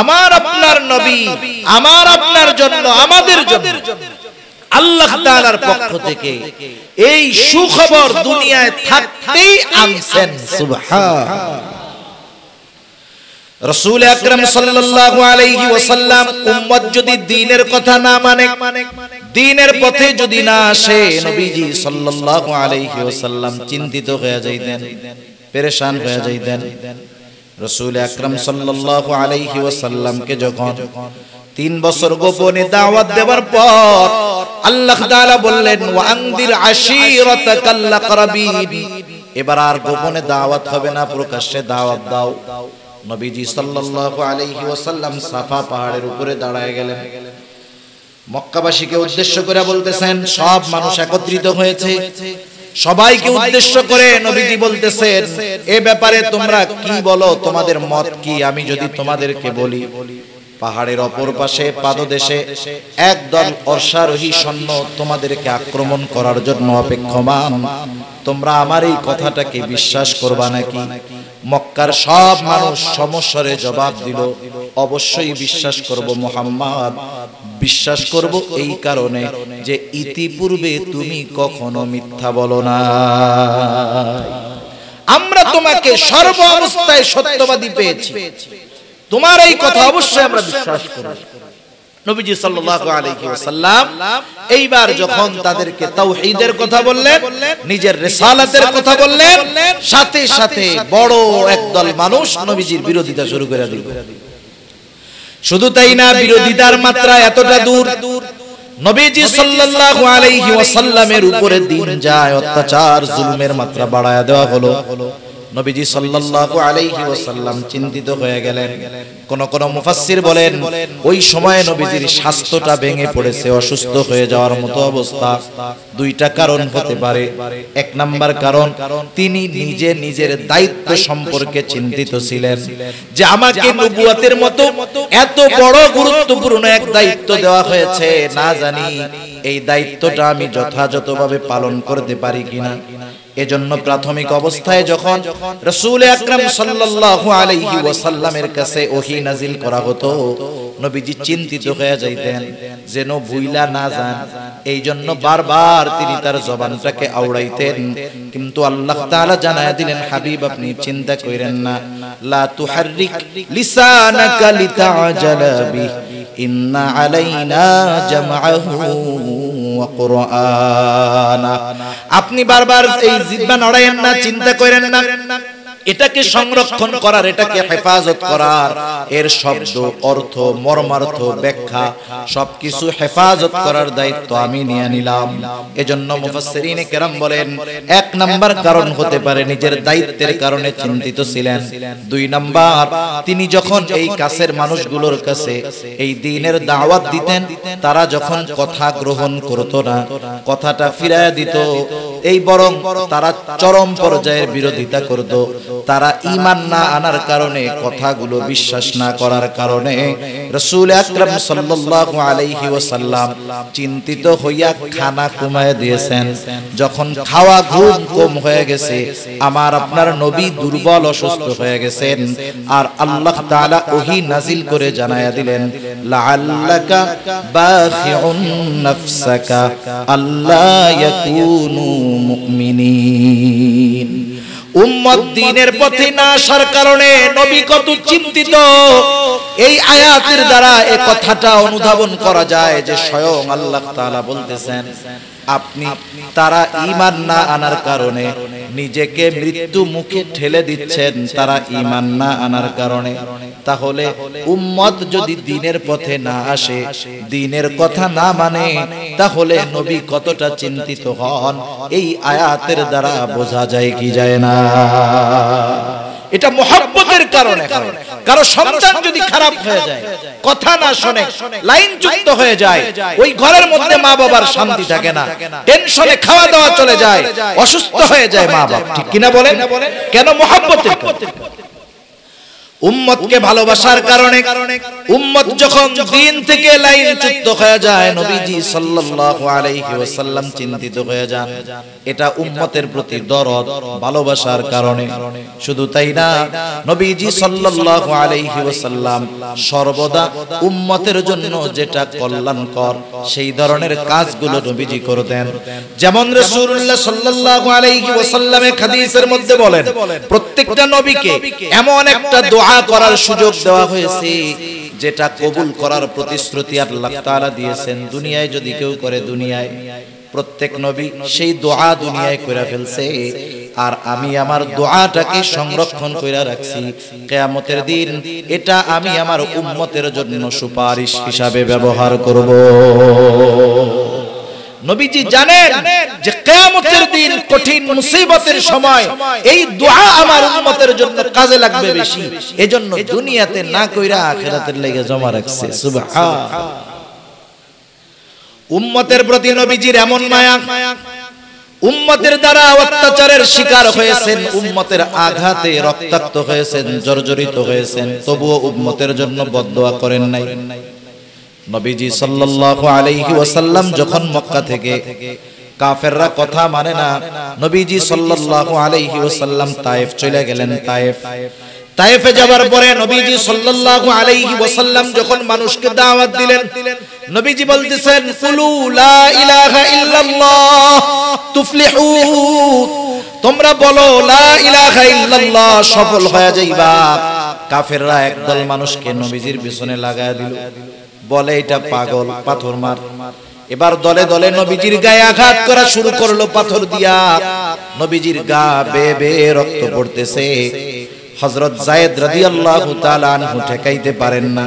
আমার আপনার নবী, আমার আপনার জন্য, আমাদের জন্য আল্লাহ তাআলার পক্ষ থেকে এই সুখবর দুনিয়ায় থাকতেই আনছেন। সুবহান। রাসূল আকরাম সাল্লাল্লাহু আলাইহি ওয়াসাল্লাম উম্মত যদি দ্বীনের কথা না মানে, দ্বীনের পথে যদি না আসে, নবীজি সাল্লাল্লাহু আলাইহি ওয়াসাল্লাম চিন্তিত হয়ে যাইতেন, পেরেশান হয়ে যাইতেন। রাসূল আকরাম সাল্লাল্লাহু আলাইহি ওয়াসাল্লামকে যখন 3 বছর গোপনে দাওয়াত দেওয়ার পর আল্লাহ তাআলা বললেন, ওয়া আনদির আশীরাতাকাল আকরাবিন, এবার আর গোপনে দাওয়াত হবে না, প্রকাশ্যে দাওয়াত দাও। নবীজি সাল্লাল্লাহু আলাইহি ওয়াসাল্লাম সাফা পাহাড়ের উপরে দাঁড়ায় গেলেন। মক্কাবাসীকে উদ্দেশ্য করে বলতেছেন, সব মানুষ একত্রিত হয়েছে, সবাইকে উদ্দেশ্য করে নবীজি বলতেছেন, এ ব্যাপারে তোমরা কি বলো, তোমাদের মত কি? আমি যদি তোমাদেরকে বলি, পাহাড়ের অপর পাশে পাদদেশে একদল অশ্বারোহী সৈন্য তোমাদেরকে আক্রমণ করার জন্য অপেক্ষমান, তোমরা আমার এই কথাটাকে বিশ্বাস করবা নাকি? মক্কার সব মানুষ সমস্বরে জবাব দিল, অবশ্যই বিশ্বাস করব মুহাম্মদ, বিশ্বাস করব এই কারণে যে ইতিপূর্বে তুমি কখনো মিথ্যা বলো না, আমরা তোমাকে সর্ব অবস্থায় সত্যবাদী পেয়েছি, তোমার এই কথা অবশ্যই আমরা বিশ্বাস করব। নবীজি সাল্লাল্লাহু আলাইহি ওয়াসাল্লাম এইবার যখন তাদেরকে তাওহীদের কথা বললেন, নিজের রিসালাতের কথা বললেন, সাথে সাথে বড় একদল মানুষ নবীজির বিরোধিতা শুরু করে দিল। শুধু তাই না, বিরোধিতার মাত্রা এতটা দূর, নবীজি সাল্লাল্লাহু আলাইহি ওয়াসাল্লামের উপরে দিন যায়, অত্যাচার জুলুমের মাত্রা বাড়ায়া দেওয়া হলো। নবীজি সাল্লাল্লাহু আলাইহি ওয়াসাল্লাম চিন্তিত হয়ে গেলেন। কোন কোন মুফাসসির বলেন, ওই সময় নবীজির স্বাস্থ্যটা ভেঙে পড়েছে, অসুস্থ হয়ে যাওয়ার মতো অবস্থা। দুইটা কারণ হতে পারে। এক নাম্বার কারণ, তিনি নিজে নিজের দায়িত্ব সম্পর্কে চিন্তিত ছিলেন, যে আমাকে নবুয়তের মতো এত বড় গুরুত্বপূর্ণ এক দায়িত্ব দেওয়া হয়েছে, না জানি এই দায়িত্বটা আমি যথাযথভাবে পালন করতে পারি কিনা। এজন্য প্রাথমিক অবস্থায় যখন রাসূল আকরাম সাল্লাল্লাহু আলাইহি ওয়াসাল্লামের কাছে ওহী নাজিল করা হতো, নবীজি চিন্তিত হয়ে যাইতেন যেন ভুইলা না যান, এইজন্য বারবার তিনি তার জবানটাকে আওড়াইতেন। কিন্তু আল্লাহ তাআলা জানায়া দিলেন, হাবিব আপনি চিন্তা কইরেন না, লা তুহাররিক লিসানাকা লিতাআজালা বিহি ইন্না আলাইনা জামআহু ওয়া কুরআনা। আপনি বারবার এই জিহ্বা নড়ায়েন না, চিন্তা করেন না, এটাকে সংরক্ষণ করার, এটাকে হেফাজত করার, এর শব্দ, অর্থ, মর্মার্থ, ব্যাখ্যা সবকিছু হেফাজত করার দায়িত্ব আমি নিয়ে নিলাম। এজন্য মুফাসসিরিনে কেরাম বলেন, এক নাম্বার কারণ হতে পারে নিজের দায়িত্বের কারণে চিন্তিত ছিলেন। দুই নাম্বার, তিনি যখন এই কাছের মানুষগুলোর কাছে এই দ্বীনের দাওয়াত দিতেন, তারা যখন কথা গ্রহণ করত না, কথাটা ফিরায় দিত, এই বরং তারা চরম পর্যায়ের বিরোধিতা করত। তারা ঈমান না আনার কারণে, কথাগুলো বিশ্বাস না করার কারণে রাসূল আকরাম সাল্লাল্লাহু আলাইহি ওয়াসাল্লাম চিন্তিত হইয়া খানা কমায় দিয়েছেন। যখন খাওয়া ঘুম কম হয়ে গেছে, আমার আপনার নবী দুর্বল অসুস্থ হয়ে গেছেন, আর আল্লাহ তাআলা ওহী নাজিল করে জানায়া দিলেন, লাআল্লাকা বাখিউন নাফসাকা আল্লা ইয়াকুনু মুমিনিন। উম্মত দ্বীনের পথে না আসার কারণে নবী কত চিন্তিত, এই আয়াতের দ্বারা এই কথাটা অনুধাবন করা যায় যে স্বয়ং আল্লাহ তাআলা বলতেছেন, আপনি তারা ঈমান না আনার কারণে নিজেকে মৃত্যু মুখে ঠেলে দিচ্ছেন, তারা ঈমান না আনার কারণে। তাহলে উম্মত যদি দ্বীনের পথে না আসে, দ্বীনের কথা না মানে, তাহলে নবী কতটা চিন্তিত হন, এই আয়াতের দ্বারা বোঝা যায় কি যায় না? এটা মুহাব্বতের কারণে। কারো সন্তান যদি খারাপ হয়ে যায়, কথা না শুনে, লাইন যুক্ত হয়ে যায়, ওই ঘরের মধ্যে মা বাবার শান্তি থাকে না, টেনশনে খাওয়া দাওয়া চলে যায়, অসুস্থ হয়ে যায় মা বাবা, ঠিক কিনা বলেন? কেন? মুহাব্বতের কারণে। উম্মতকে ভালোবাসার কারণে উম্মত যখন দ্বীন থেকে লাইনচ্যুত হয়ে যায়, নবীজি সাল্লাল্লাহু আলাইহি ওয়াসাল্লাম চিন্তিত হয়ে যান। এটা উম্মতের প্রতি দরদ, ভালোবাসার কারণে। শুধু তাই না, নবীজি সাল্লাল্লাহু আলাইহি ওয়াসাল্লাম সর্বদা উম্মতের জন্য যেটা কল্যাণকর, সেই ধরনের কাজগুলো নবীজি করতেন। যেমন রাসূলুল্লাহ সাল্লাল্লাহু আলাইহি ওয়াসাল্লামের হাদিসের মধ্যে বলেন, প্রত্যেকটা নবীকে এমন একটা দোয়া করার সুযোগ দেওয়া হয়েছে যেটা কবুল করার প্রতিশ্রুতি আল্লাহ তাআলা দিয়েছেন। দুনিয়ায় যদি কেউ করে, দুনিয়ায় প্রত্যেক নবী সেই দোয়া দুনিয়ায় করে ফেলছে, আর আমি আমার দোয়াটাকে সংরক্ষণ করে রাখছি, কিয়ামতের দিন এটা আমি আমার উম্মতের জন্য সুপারিশ হিসাবে ব্যবহার করব। নবীজি জানেন যে কিয়ামতের দিন কঠিন মুসিবতের সময় এই দোয়া আমার উম্মতের জন্য কাজে লাগবে বেশি, এজন্য দুনিয়াতে না কইরা আখিরাতের লাগি জমা রাখছে। সুবহানাল্লাহ। উম্মতের প্রতি নবীজির এমন মায়া, উম্মতের দ্বারা অত্যাচারের শিকার হয়েছেন, উম্মতের আঘাতে রক্তাক্ত হয়েছেন, জর্জরিত হয়েছেন, তবুও উম্মতের জন্য বদদোয়া করেন নাই। নবীজি সাল্লাল্লাহু আলাইহি ওয়াসাল্লাম যখন মক্কা থেকে, কাফেররা কথা মানে না, নবীজি সাল্লাল্লাহু আলাইহি ওয়াসাল্লাম তায়েফ চলে গেলেন। তায়েফে যাবার পরে নবীজি সাল্লাল্লাহু আলাইহি ওয়াসাল্লাম যখন মানুষকে দাওয়াত দিলেন, নবীজি বলতেছেন কুলু লা ইলাহা ইল্লাল্লাহ তুফলিহুন, তোমরা বলো লা ইলাহা ইল্লাল্লাহ, সফল হয়ে যাইবা। কাফেররা একদল মানুষকে নবীজির পিছনে লাগায় দিল, বলে এটা পাগল, পাথর মার। এবার দলে দলে নবীজির গায়ে আঘাত করা শুরু করলো পাথর দিয়া। নবীজির গা বেয়ে বেয়ে রক্ত পড়তেছে। হযরত যায়েদ রাদিয়াল্লাহু তাআলা আনহু ঠেকাইতে পারেন না,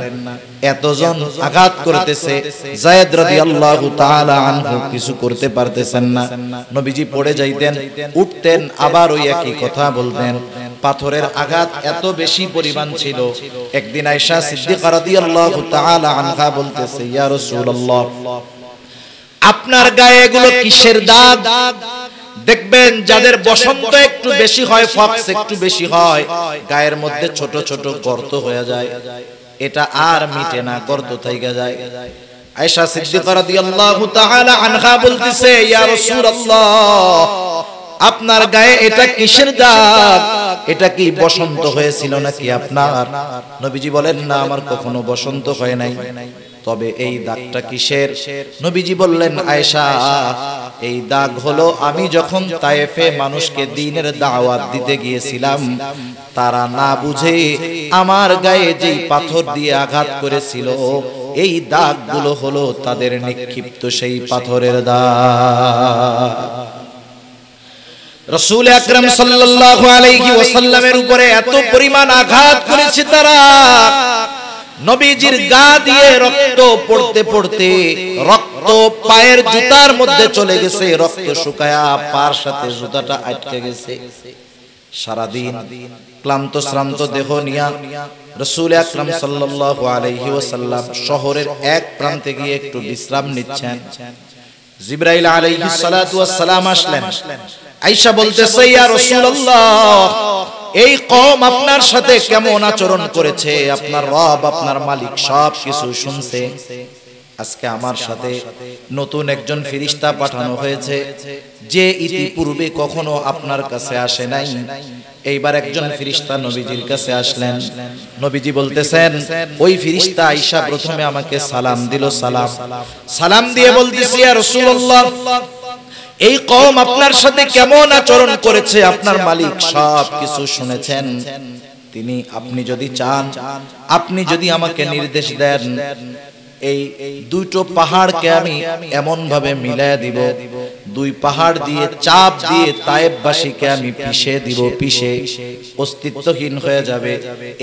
এতজন আঘাত করতেছে। যায়েদ রাদিয়াল্লাহু তাআলা আনহু কিছু করতে পারতেছেন না। নবীজি পড়ে যাইতেন, উঠতেন, আবার ওই একই কথা বলতেন। পাথরের আঘাত এত বেশি পরিমাণ ছিল। একদিন আয়েশা সিদ্দিকা রাদিয়াল্লাহু তাআলা আনহা বলতেছে, ইয়া রাসূলুল্লাহ, আপনার গায়ে এগুলো কিসের দাগ? দেখবেন যাদের বসন্ত একটু বেশি হয়, ফক্স একটু বেশি হয়, গায়ের মধ্যে ছোট ছোট গর্ত হয়ে যায়, এটা আর মিটে না, গর্ত থেকে যায়। আয়েশা সিদ্দিকা রাদিয়াল্লাহু তাআলা আনহা বলতেছে, ইয়া রাসূলুল্লাহ, আপনার গায়ে এটা কিসের দাগ? এটা কি বসন্ত হয়েছিল নাকি আপনার? নবীজি বলেন, না, আমার কখনো বসন্ত হয় নাই। তবে এই দাগটা কিসের? নবীজি বললেন, আয়েশা, এই দাগ হলো আমি যখন তায়েফে মানুষকে দ্বীনের দাওয়াত দিতে গিয়েছিলাম, তারা না বুঝে আমার গায়ে যেই পাথর দিয়ে আঘাত করেছিল, এই দাগগুলো হলো তাদের নিক্ষিপ্ত সেই পাথরের দাগ। রাসূল আকরাম সাল্লাল্লাহু আলাইহি ওয়াসাল্লামের উপরে এত পরিমাণ আঘাত করেছে তারা, নবীজির গা দিয়ে রক্ত পড়তে পড়তে রক্ত পায়ের জুতার মধ্যে চলে গেছে, রক্ত শুকায়া পার সাথে জুতাটা আটকে গেছে। সারাদিন ক্লান্ত শ্রান্ত দেহ নিয়া রাসূল আকরাম সাল্লাল্লাহু আলাইহি ওয়াসাল্লাম শহরের এক প্রান্তে গিয়ে একটু বিশ্রাম নিচ্ছেন। জিবরাইল আলাইহিস সালাতু ওয়াস সালাম আসলেন। আয়েশা বলতেছে, ইয়া রাসূলুল্লাহ, এই কওম আপনার সাথে কেমন আচরণ করেছে, আপনার রব, আপনার মালিক সব কিছু শুনছে। আজকে আমার সাথে নতুন একজন ফেরেশতা পাঠানো হয়েছে, যে ইতিপূর্বে কখনো আপনার কাছে আসে নাই। এইবার একজন ফেরেশতা নবীজির কাছে আসলেন। নবীজি বলতেছেন, ওই ফেরেশতা আয়েশা প্রথমে আমাকে সালাম দিল। সালাম দিয়ে বলতেছি, ইয়া রাসূলুল্লাহ, এই কওম আপনার সাথে কেমন আচরণ করেছে, আপনার মালিক সব কিছু শুনেছেন। আপনি যদি চান, আপনি যদি আমাকে নির্দেশ দেন, এই দুটো পাহাড়কে আমি এমন ভাবে মিলায়া দিব, দুই পাহাড় দিয়ে চাপ দিয়ে তায়েফবাসীকে আমি পিষে দিব, পিষে অস্তিত্বহীন হয়ে যাবে।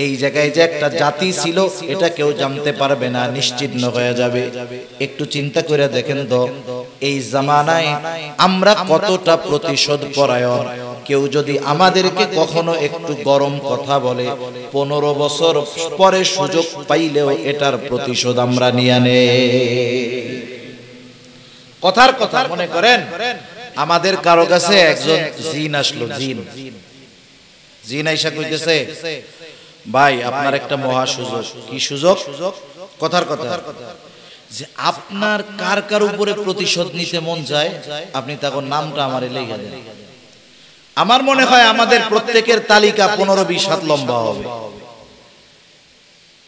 এই জায়গায় যে একটা জাতি ছিল এটা কেউ জানতে পারবে না, নিশ্চিহ্ন হয়ে যাবে। একটু চিন্তা করে দেখেন তো, এই জামানায় আমরা কতটা প্রতিশোধ পরায়ণ। কেউ যদি আমাদেরকে কখনো একটু গরম কথা বলে, 15 বছর পরে সুযোগ পাইলেও এটার প্রতিশোধ আমরা নিয়ে নেই। কথার কথা মনে করেন, আমাদের কারো কাছে একজন জিন আসলো, জিন আইসা কইতেছে, ভাই আপনার একটা মহা সুযোগ। কি সুযোগ? কথার কথা, যে আপনার কার কার উপরে প্রতিশোধ নিতে মন যায়, আপনি তখন নামটা আমারে লেখা দেন। আমার মনে হয় আমাদের প্রত্যেকের তালিকা 15-20 হাত লম্বা হবে।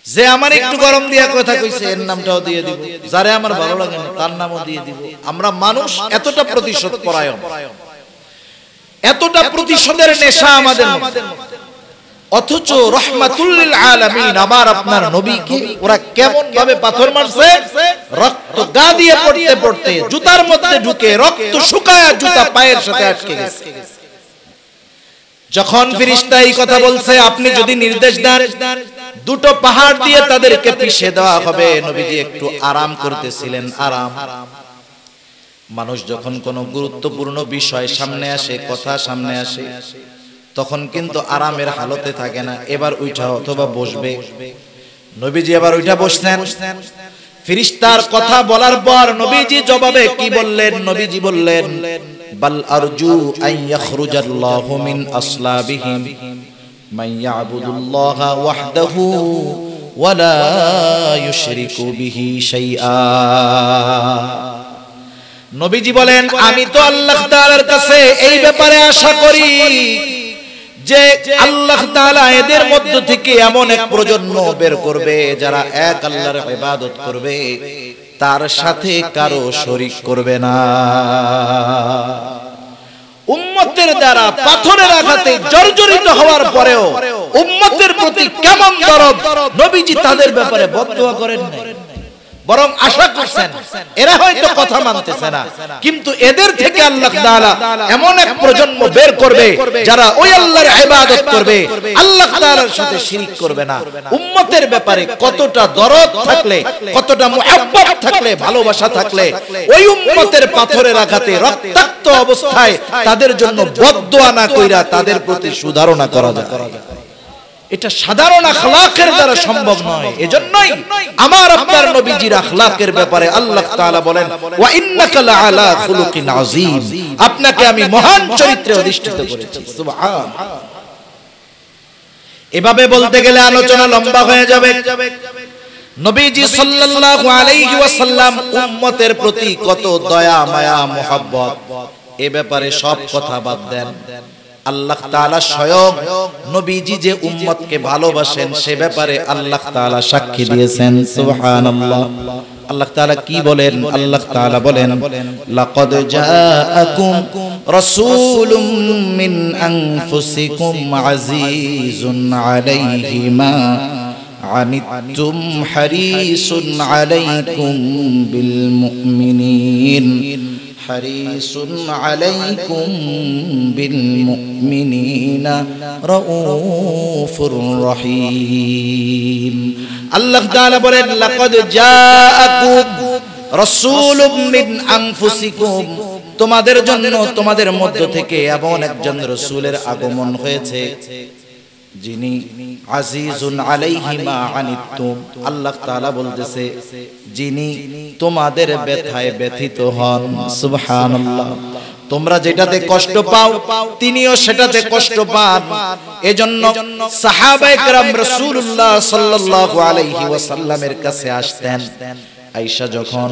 যে আমার একটু গরম দিয়া কথা কইছে এর নামটাও দিয়ে দিব, যারে আমার ভালো লাগে না তার নামও দিয়ে দিব। আমরা মানুষ এতটা প্রতিশোধ পরায়ণ, এতটা প্রতিশোধের নেশা আমাদের মধ্যে। অথচ রাহমাতুল লিল আলামিন আমার আপনার নবীকে ওরা কেমন ভাবে পাথর মারছে, রক্ত গা দিয়ে পড়তে পড়তে জুতার মধ্যে ঢুকে রক্ত শুকায়া জুতা পায়ের সাথে আটকে গেছে। যখন ফেরেশতা এই কথা বলছে, আপনি যদি নির্দেশ দেন দুটো পাহাড় দিয়ে তাদেরকে পিষে দেওয়া হবে, নবীজি একটু আরাম করতেছিলেন। আরাম, মানুষ যখন কোনো গুরুত্বপূর্ণ বিষয় সামনে আসে, কথা সামনে আসে, তখন কিন্তু আরামের হালতে থাকে না। এবার উঠা অথবা বসবে। নবীজি এবার উঠা বসলেন। ফেরেশতার কথা বলার পর নবীজি জবাবে কি বললেন? নবীজি বললেন, বাল আরজু আন ইয়াখরুজাল্লাহু মিন আসলাবিহিম মান ইয়াবুদুল্লাহা ওয়াহদাহু ওয়া লা ইউশরিকু বিহি শাইআ। নবীজি বলেন, আমি তো আল্লাহ তাআলার কাছে এই ব্যাপারে আশা করি যে আল্লাহ তাআলা এদের মধ্য থেকে এমন এক প্রজন্ম বের করবে যারা এক আল্লাহর ইবাদত করবে, তার সাথে কারো শরীক করবে না। উম্মতের দ্বারা পাথরের আঘাতে জর্জরিত হওয়ার পরেও উম্মতের প্রতি কেমন দরদ, নবীজি তাদের ব্যাপারে বদদুয়া করেন না, বরং আশা করছেন এরা হয়তো কথা মানতেছে না, কিন্তু এদের থেকে আল্লাহ তাআলা এমন এক প্রজন্ম বের করবে যারা ওই আল্লাহর ইবাদত করবে, আল্লাহ তাআলার সাথে শিরক করবে না। উম্মতের ব্যাপারে কতটা দরদ থাকলে, কতটা মুহাব্বত থাকলে, ভালোবাসা থাকলে ওই উম্মতের পাথরের আঘাতে রক্তাক্ত অবস্থায় তাদের জন্য বদদুয়া না কইরা তাদের প্রতি সুধারণা করা যায়। এটা সাধারণ আখলাকের দ্বারা সম্ভব নয়। এজন্যই আমার আপনার নবীজির আখলাকের ব্যাপারে আল্লাহ তাআলা বলেন, ওয়া ইন্নাকা লাআলা খুলুকিন আযীম, আপনাকে আমি মহান চরিত্রে অধিষ্ঠিত করেছি। সুবহানাল্লাহ। এভাবে বলতে গেলে আলোচনা লম্বা হয়ে যাবে। নবীজি সাল্লাল্লাহু আলাইহি ওয়াসাল্লাম উম্মতের প্রতি কত দয়া, মায়া, মুহাব্বত, এ ব্যাপারে সব কথা বাদ দেন। আল্লাহ তাআলা স্বয়ং নবীজি যে উম্মতকে ভালোবাসেন সে ব্যাপারে আল্লাহ তাআলা সাক্ষী দিয়েছেন। সুবহানাল্লাহ। আল্লাহ তাআলা কি বলেন? আল্লাহ তাআলা বলেন, লাকাদ জাআকুম রাসূলুম মিন আনফুসিকুম আজিজুন আলাইহি মা আনিতুম হারিসুন আলাইকুম বিল মুমিনিন হারিসুন আলাইকুম বিল মুমিনিনা রাউফুর রহিম। আল্লাহ তাআলা বলেন, লাকাদ জাআকুম রাসূলুম মিন আনফুসিকুম, তোমাদের জন্য তোমাদের মধ্য থেকে এমন একজন রাসূলের আগমন হয়েছে যিনি আজিজুন আলাইহি মা আনিতুম, আল্লাহ তাআলা বলতেছে যিনি তোমাদের ব্যথায় ব্যথিত হন। সুবহানাল্লাহ। তোমরা যেটাতে কষ্ট পাও তিনিও সেটাতে কষ্ট পান। এজন্য সাহাবায়ে কেরাম রাসূলুল্লাহ সাল্লাল্লাহু আলাইহি ওয়াসাল্লামের কাছে আসতেন। আয়েশা যখন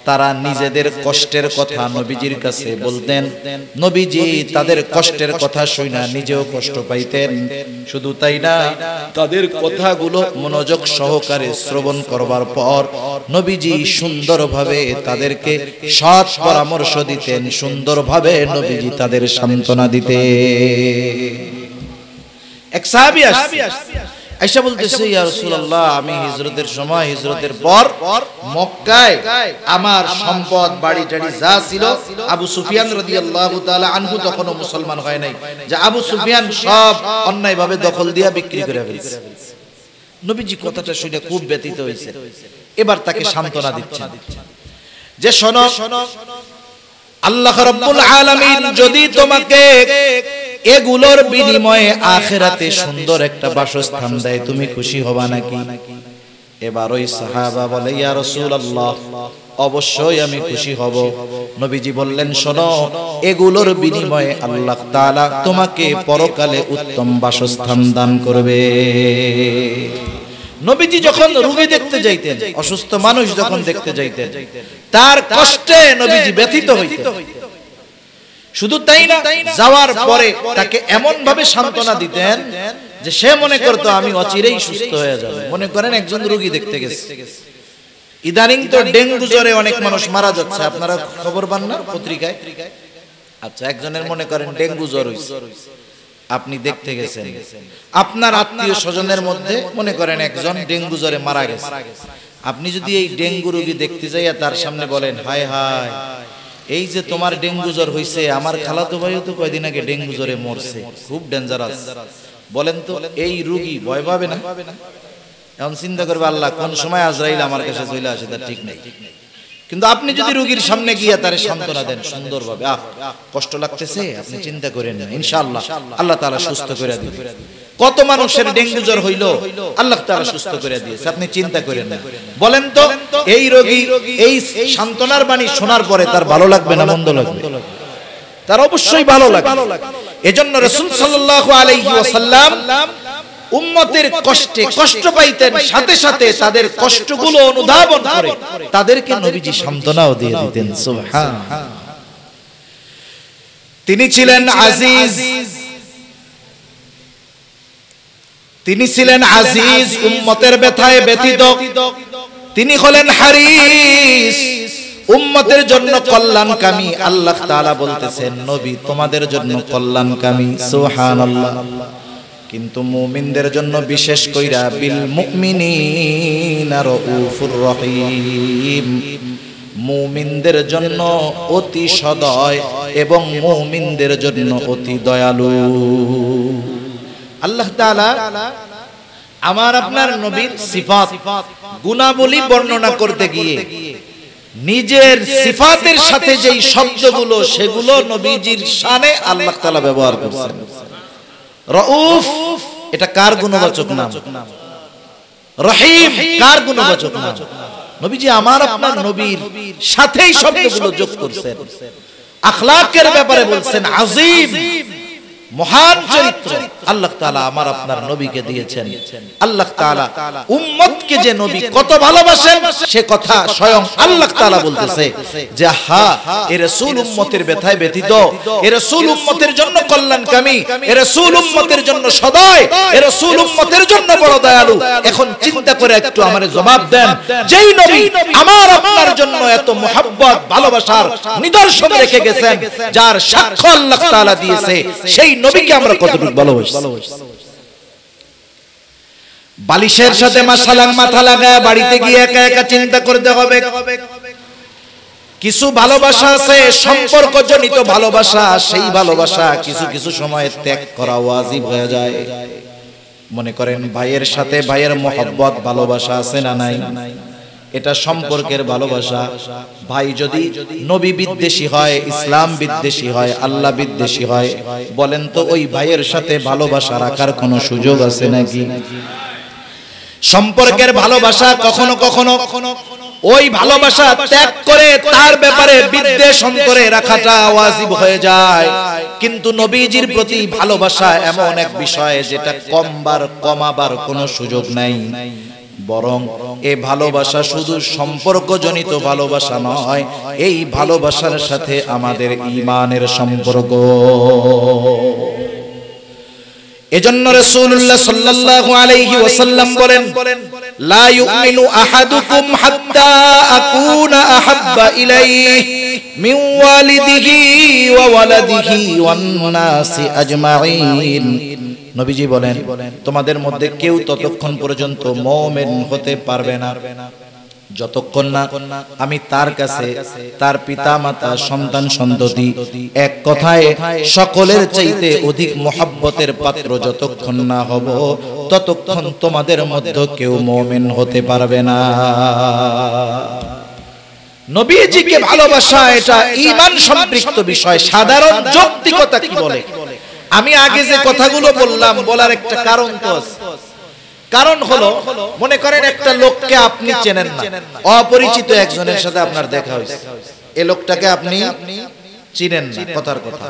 তারা নিজেদের কষ্টের কথা নবীজির কাছে বলতেন, নবীজি তাদের কষ্টের কথা শুনে নিজেও কষ্ট পাইতেন। শুধু তাই না, তাদের কথাগুলো মনোযোগ সহকারে শ্রবণ করবার পর নবীজি সুন্দরভাবে তাদেরকে সৎ পরামর্শ দিতেন, সুন্দরভাবে নবীজি তাদের সান্ত্বনা দিতেন। এক সাহাবী আয়েশা বলতেছে, ইয়া রাসূলুল্লাহ, আমি হিজরতের সময়, হিজরতের পর মক্কায় আমার সম্পদ, বাড়ি টাড়ি যা ছিল, আবু সুফিয়ান রাদিয়াল্লাহু তাআলা আনহু তখনও মুসলমান হয় নাই, যে আবু সুফিয়ান সব অন্যায়ভাবে দখল দিয়া বিক্রি করে ফেলছে। নবীজি কথাটা শুনে খুব ব্যথিত হয়েছে। এবার তাকে সান্ত্বনা দিচ্ছেন যে শোনো, আল্লাহ রাব্বুল আলামিন যদি তোমাকে এগুলোর বিনিময়ে আখিরাতে সুন্দর একটা বাসস্থান দেয়, তুমি খুশি হবা নাকি? এবার ওই সাহাবা বলে, ইয়া রাসূলুল্লাহ, অবশ্যই আমি খুশি হব। নবীজি বললেন, শোনো, এগুলোর বিনিময়ে আল্লাহ তাআলা তোমাকে পরকালে উত্তম বাসস্থান দান করবে। নবীজি যখন রোগী দেখতে যাইতেন, অসুস্থ মানুষ যখন দেখতে যাইতেন, তার কষ্টে নবীজি ব্যথিত হইতেন। শুধু তাই না, যাওয়ার পরে তাকে এমন ভাবে সান্ত্বনা দিতেন যে সে মনে করতো আমি অচিরেই সুস্থ হয়ে যাব। মনে করেন একজন রোগী দেখতে গেছে, ইদানিং তো ডেঙ্গু জ্বরে অনেক মানুষ মারা যাচ্ছে, আপনারা খবর পান না পত্রিকায়? আচ্ছা, একজনের মনে করেন ডেঙ্গু জ্বর হইছে, আপনি দেখতে গেছেন, আপনার আত্মীয় স্বজনের মধ্যে মনে করেন একজন ডেঙ্গু জ্বরে মারা গেছে। আপনি যদি এই ডেঙ্গু রোগী দেখতে যাইয়া তার সামনে বলেন, হায় হায়, এই যে তোমার ডেঙ্গু জ্বর হইছে, আমার খালাতো ভাইও তো কয়দিন আগে ডেঙ্গু জ্বরে মরছে, খুব ডেঞ্জারাস, বলেন তো এই রোগী ভয় পাবে না? এখন চিন্তা করবে, আল্লাহ কোন সময় আজরাইল আমার কাছে চলে আসে তার ঠিক নেই। কিন্তু আপনি যদি রোগীর সামনে গিয়ে তারে সান্ত্বনা দেন সুন্দরভাবে, কষ্ট লাগতেছে, আপনি চিন্তা করেন না, ইনশাআল্লাহ আল্লাহ তাআলা সুস্থ করে দিবেন। কত মানুষের ডেঙ্গু জ্বর হইল, আল্লাহ তাআলা সুস্থ করে দিয়েছে, আপনি চিন্তা করেন না। বলেন তো এই রোগী এই সান্ত্বনার বাণী শোনার পরে তার ভালো লাগবে না মন্দ লাগবে? তার অবশ্যই ভালো লাগবে। এজন্য রাসূল সাল্লাল্লাহু আলাইহি ওয়াসাল্লাম উম্মতের কষ্টে কষ্ট পাইতেন, সাথে সাথে তাদের কষ্টগুলো অনুধাবন করে তাদেরকে নবীজি সান্ত্বনাও দিয়ে দিতেন। সুবহানাল্লাহ। তিনি ছিলেন আজিজ, তিনি ছিলেন আজিজ, উম্মতের ব্যথায় ব্যথিত। তিনি হলেন হারিস, উম্মতের জন্য কল্যাণকামী। আল্লাহ তাআলা বলতেছেন নবী তোমাদের জন্য কল্যাণকামী। সুবহানাল্লাহ। কিন্তু মুমিনদের জন্য বিশেষ কইরা বিল মুমিনিনা রাউফুর রহিম, মুমিনদের জন্য অতি সদয় এবং মুমিনদের জন্য অতি দয়ালু। আল্লাহ তাআলা আমার আপনার নবীর সিফাত গুণাবলী বর্ণনা করতে গিয়ে নিজের সিফাতের সাথে যেই শব্দগুলো সেগুলো নবীজির শানে আল্লাহ তাআলা ব্যবহার করেছেন। রউফ এটা কার গুণবাচক নাম? রহিম কার গুণবাচক নাম? নবীজি আমার আপনার নবীর সাথেই শব্দগুলো যোগ করছেন। আখলাকের ব্যাপারে বলছেন আজিম, মহান চরিত্র আল্লাহ তাআলা আমার আপনার নবীকে দিয়েছেন। আল্লাহ তাআলা উম্মতকে যে নবী কত ভালোবাসেন সে কথা স্বয়ং আল্লাহ তাআলা বলতেছে যে হ্যাঁ এ রাসূল উম্মতের ব্যথায় ব্যথিত, এ রাসূল উম্মতের জন্য কল্যাণকামী, এ রাসূল উম্মতের জন্য সদয়, এ রাসূল উম্মতের জন্য বড় দয়ালু। এখন চিন্তা করে একটু আমারে জবাব দেন, যেই নবী আমার আপনার জন্য এত মুহাব্বত ভালোবাসার নিদর্শন রেখে গেছেন, যার সাক্ষ্য আল্লাহ তাআলা দিয়েছে, সেই নবীকে আমরা কতটুকু ভালোবাসি? বালিশের সাথে মাথা লাগায় বাড়িতে গিয়ে একা একা চিন্তা করতে হবে। কিছু ভালোবাসা আছে সম্পর্ক জনিত ভালোবাসা, সেই ভালোবাসা কিছু কিছু সময় ত্যাগ করা ওয়াজিব হয়ে যায়। মনে করেন ভাইয়ের সাথে ভাইয়ের মহব্বত ভালোবাসা আছে না নাই? এটা সম্পর্কের ভালোবাসা। ভাই যদি নবী বিদ্বেষী হয়, ইসলাম বিদ্বেষী হয়, আল্লাহ বিদ্বেষী হয়, বলেন তো ওই ভাইয়ের সাথে ভালোবাসা রাখার কোনো সুযোগ আছে নাকি? সম্পর্কের ভালোবাসা কখনো কখনো ওই ভালোবাসা ত্যাগ করে তার ব্যাপারে বিদ্বেষ অন্তরে রাখাটা ওয়াজিব হয়ে যায়। কিন্তু নবীজির প্রতি ভালোবাসা এমন এক বিষয় যেটা কমাবার কোনো সুযোগ নাই। বরং এই ভালোবাসা শুধু সম্পর্কজনিত ভালোবাসা নয়, এই ভালোবাসার সাথে আমাদের ঈমানের সম্পর্ক। এজন্য রাসূলুল্লাহ সাল্লাল্লাহু আলাইহি ওয়াসাল্লাম বলেন, লা ইউমিনু আহাদুকুম হাত্তা আকুনা আহাব্বা ইলাইহি মিন ওয়ালিদিহি ওয়া ওয়ালাদিহি ওয়ান নাসি আজমাইন। নবীজি বলেন তোমাদের মধ্যে কেউ ততক্ষণ পর্যন্ত মুমিন হতে পারবে না যতক্ষণ না আমি তার কাছে তার পিতামাতা সন্তান সন্ততি এক কথায় সকলের চাইতে অধিক মহব্বতের পাত্র যতক্ষণ না হব ততক্ষণ তোমাদের মধ্যে কেউ মুমিন হতে পারবে না। নবীজিকে ভালোবাসা এটা ঈমান সম্পৃক্ত বিষয়। সাধারণ যৌক্তিকতা কি বলে? আমি আগে যে কথাগুলো বললাম বলার একটা কারণ তো আছে। কারণ হলো মনে করেন একটা লোককে আপনি চেনেন না, অপরিচিত একজনের সাথে আপনার দেখা হয়েছে, এই লোকটাকে আপনি চিনেন না, কথার কথা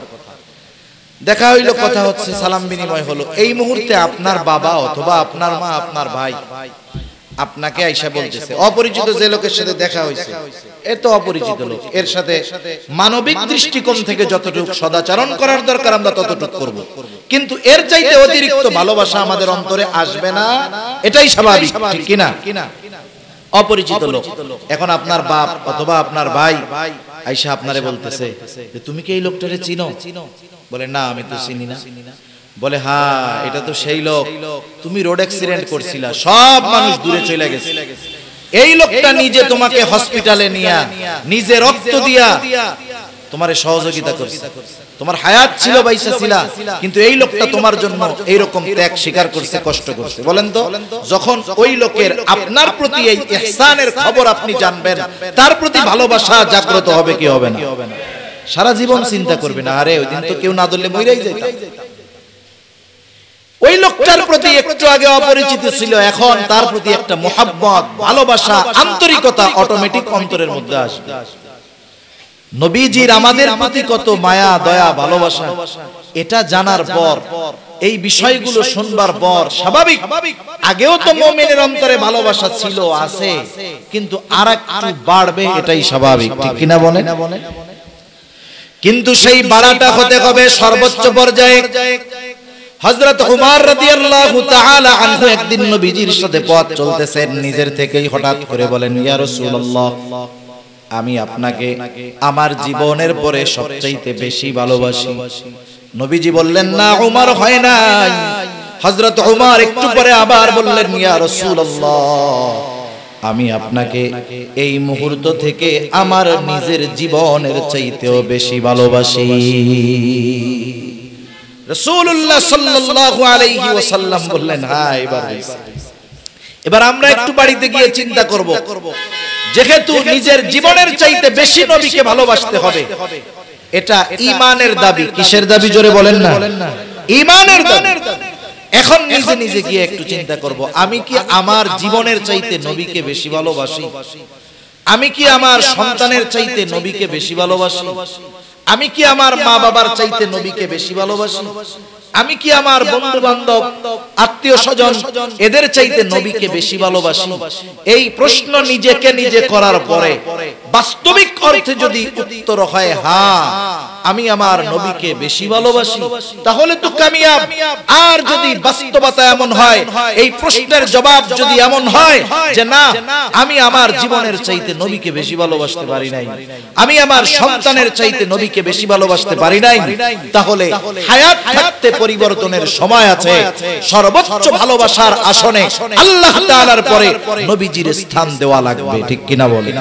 দেখা হইলো, কথা হচ্ছে, সালাম বিনিময় হলো। এই মুহূর্তে আপনার বাবা অথবা আপনার মা আপনার ভাই আপনাকে আইসা বলতেছে, অপরিচিত যে লোকের সাথে দেখা হয়েছে এ তো অপরিচিত লোক, এর সাথে মানবিক দৃষ্টিকোণ থেকে যতটুকু সদাচরণ করার দরকার আমরা ততটুকু করব, কিন্তু এর চাইতে অতিরিক্ত ভালোবাসা আমাদের অন্তরে আসবে না, এটাই স্বাভাবিক, ঠিক কি না? অপরিচিত লোক, এখন আপনার বাপ অথবা আপনার ভাই আইসা আপনারে বলতেছে যে তুমি কি এই লোকটারে চিনো? বলে না আমি তো চিনি না। বলে হ্যাঁ এটা তো সেই লোক, তুমি রোড অ্যাক্সিডেন্ট করছিলা, সব মানুষ দূরে চলে গেছে, এই লোকটা নিজে তোমাকে হসপিটালে নিয়া নিজে রক্ত দিয়া তোমারে সহযোগিতা করছে, তোমার হায়াত ছিল বাইসা ছিলা, কিন্তু এই লোকটা তোমার জন্য এইরকম ত্যাগ স্বীকার করছে, কষ্ট করছে। বলেন তো, যখন ওই লোকের আপনার প্রতি এই ইহসানের খবর আপনি জানবেন, তার প্রতি ভালোবাসা জাগ্রত হবে কি হবে না? সারা জীবন চিন্তা করবে না, আরে ওই দিন তো কেউ না ধরলে মইরাই যেত। ওই লোকটার প্রতি একটু আগে অপরিচিত ছিল, এখন তার প্রতি একটা মোহাব্বত, ভালোবাসা, আন্তরিকতা অটোমেটিক অন্তরের মধ্যে আসবে। নবীজির আমাদের প্রতি কত মায়া, দয়া, ভালোবাসা, এটা জানার পর, এই বিষয়গুলো শুনবার পর স্বাভাবিক, আগেও তো মুমিনের অন্তরে ভালোবাসা ছিল, আছে, কিন্তু আরেকটু বাড়বে, এটাই স্বাভাবিক, ঠিক কিনা বলেন? কিন্তু সেই বাড়াটা হতে হবে সর্বোচ্চ পর্যায়ে। হযরত উমর রাদিয়াল্লাহু তাআলা আনহু একদিন নবীজির সাথে পথ চলতেছেন, নিজের থেকেই হঠাৎ করে বলেন, ইয়া রাসূলুল্লাহ, আমি আপনাকে আমার জীবনের পরে সবচাইতে বেশি ভালোবাসি। নবীজি বললেন, না উমর, হয় নাই। হযরত উমর একটু পরে আবার বললেন, ইয়া রাসূলুল্লাহ, আমি আপনাকে এই মুহূর্ত থেকে আমার নিজের জীবনের চাইতেও বেশি ভালোবাসি। রাসূলুল্লাহ সাল্লাল্লাহু আলাইহি ওয়াসাল্লাম বললেন, হ্যাঁ, এবার আমরা একটু বাড়িতে গিয়ে চিন্তা করব, যেহেতু নিজের জীবনের চাইতে বেশি নবীকে ভালোবাসতে হবে, এটা ঈমানের দাবি। কিসের দাবি? জোরে বলেন না, ঈমানের দাবি। এখন নিজে নিজে গিয়ে একটু চিন্তা করব, আমি কি আমার জীবনের চাইতে নবীকে বেশি ভালোবাসি? আমি কি আমার সন্তানের চাইতে নবীকে বেশি ভালোবাসি? আমি কি আমার মা বাবার চাইতে নবীকে বেশি ভালোবাসি? আমি কি আমার বন্ধু বান্ধব, আত্মীয় স্বজন, এদের চাইতে নবীকে বেশি ভালোবাসি? এই প্রশ্ন নিজেকে নিজে করার পরে বাস্তবিক অর্থে যদি উত্তর হয় হ্যাঁ, আমি আমার নবীকে বেশি ভালোবাসি, তাহলে তো কামিয়াব। আর যদি বাস্তবতা এমন হয়, এই প্রশ্নের জবাব যদি এমন হয় যে না, আমি আমার জীবনের চাইতে নবীকে বেশি ভালোবাসতে পারি নাই, আমি আমার সন্তানের চাইতে নবীকে বেশি ভালোবাসতে পারি নাই, তাহলে হায়াত থাকতে পরিবর্তনের সময় আছে। সর্বোচ্চ ভালোবাসার আসনে আল্লাহ তাআলার পরে নবীজির স্থান দেওয়া লাগবে, ঠিক কিনা বলেন?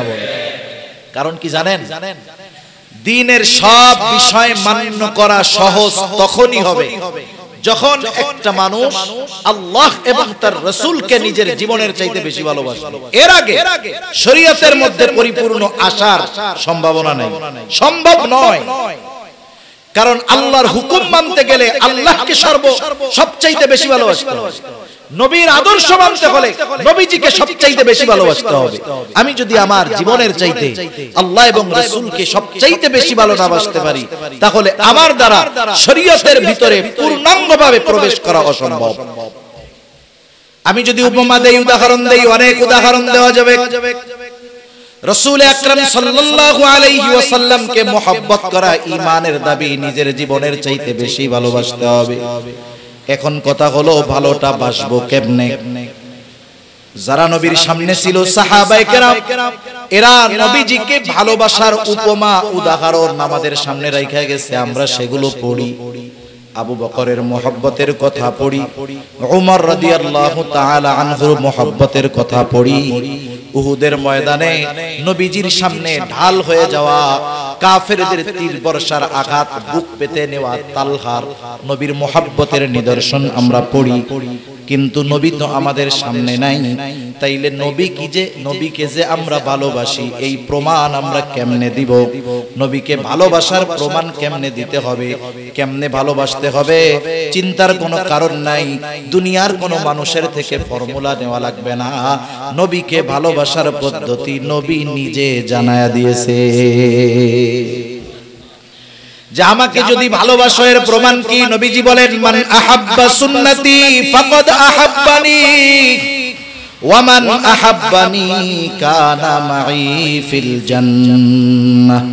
কারণ কি জানেন, দ্বীনের সব বিষয় মান্য করা সহজ তখনই হবে যখন একটা মানুষ আল্লাহ এবং তার রাসূলকে নিজের জীবনের চাইতে বেশি ভালোবাসে। এর আগে শরীয়তের মধ্যে পরিপূর্ণ আসার সম্ভাবনা নেই, সম্ভব নয়। কারণ আল্লাহর হুকুম মানতে গেলে আল্লাহকে সবচাইতে বেশি ভালোবাসতে হবে, নবীর আদর্শ মানতে হলে নবীজিকে সবচাইতে বেশি ভালোবাসতে হবে। আমি যদি আমার জীবনের চাইতে আল্লাহ এবং রাসূলকে সবচাইতে বেশি ভালোবাসতে পারি, তাহলে আমার দ্বারা শরীয়তের ভিতরে পূর্ণাঙ্গভাবে প্রবেশ করা অসম্ভব। আমি যদি উপমা দেই, উদাহরণ দেই, অনেক উদাহরণ দেওয়া যাবে। রাসূল আকরাম সাল্লাল্লাহু আলাইহি ওয়াসাল্লামকে মুহাব্বত করা ঈমানের দাবি, নিজের জীবনের চাইতে বেশি ভালোবাসতে হবে। এখন কথা হলো, ভালোটা বাসবো কেমনে? যারা নবীর সামনে ছিল সাহাবায়ে কেরাম, এরা নবীজিকে ভালোবাসার উপমা, উদাহরণ আমাদের সামনে রাখা গেছে, আমরা সেগুলো পড়ি। আবু বকরের মুহাব্বতের কথা পড়ি, উমর রাদিয়াল্লাহু তাআলা আনহুর মুহাব্বতের কথা পড়ি, উহুদের ময়দানে নবীজির সামনে ঢাল হয়ে যাওয়া কাফেরদের তীর বর্ষার আঘাত বুক পেতে নেওয়া তালহার নবীর মুহাব্বতের নিদর্শন আমরা পড়ি। কিন্তু নবী তো আমাদের সামনে নাই, তাইলে নবীকে যে আমরা ভালোবাসি, এই প্রমাণ আমরা কেমনে দিব? নবীকে ভালোবাসার প্রমাণ কেমনে দিতে হবে, কেমনে ভালোবাসতে হবে, চিন্তার কোনো কারণ নাই। দুনিয়ার কোনো মানুষের থেকে ফর্মুলা নেওয়া লাগবে না, নবীকে ভালোবাসার পদ্ধতি নবী নিজে জানায়া দিয়েছে। যে আমাকে যদি ভালোবাসো, এর প্রমাণ কি? নবীজি বলেন, মান আহাব্বা সুন্নতি ফাকাদ আহাব্বানি ওয়া মান আহাব্বানি কানা মাই ফিল জান্নাহ।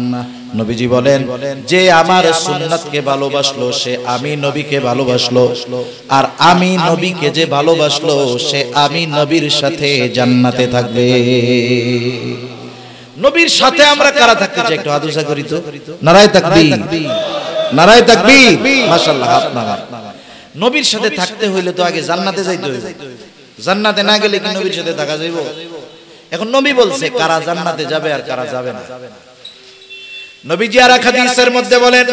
নবীজি বলেন, যে আমার সুন্নাতকে ভালোবাসলো সে আমি নবীকে ভালোবাসলো, আর আমি নবীকে যে ভালোবাসলো সে আমি নবীর সাথে জান্নাতে থাকবে। নবীর সাথে আমরা কারা থাকতে চাই? একটু আদুসা করি তো। নারায়ে তাকবীর, নারায়ে তাকবীর, মাশাআল্লাহ। আপনারা নবীর সাথে থাকতে হইলে তো আগে জান্নাতে যাইতে হইবে। জান্নাতে না গেলে কি নবীর সাথে থাকা যাইব? এখন নবী বলছে কারা জান্নাতে যাবে আর কারা যাবে না। নবীজি আর এক হাদিসের মধ্যে বলেন,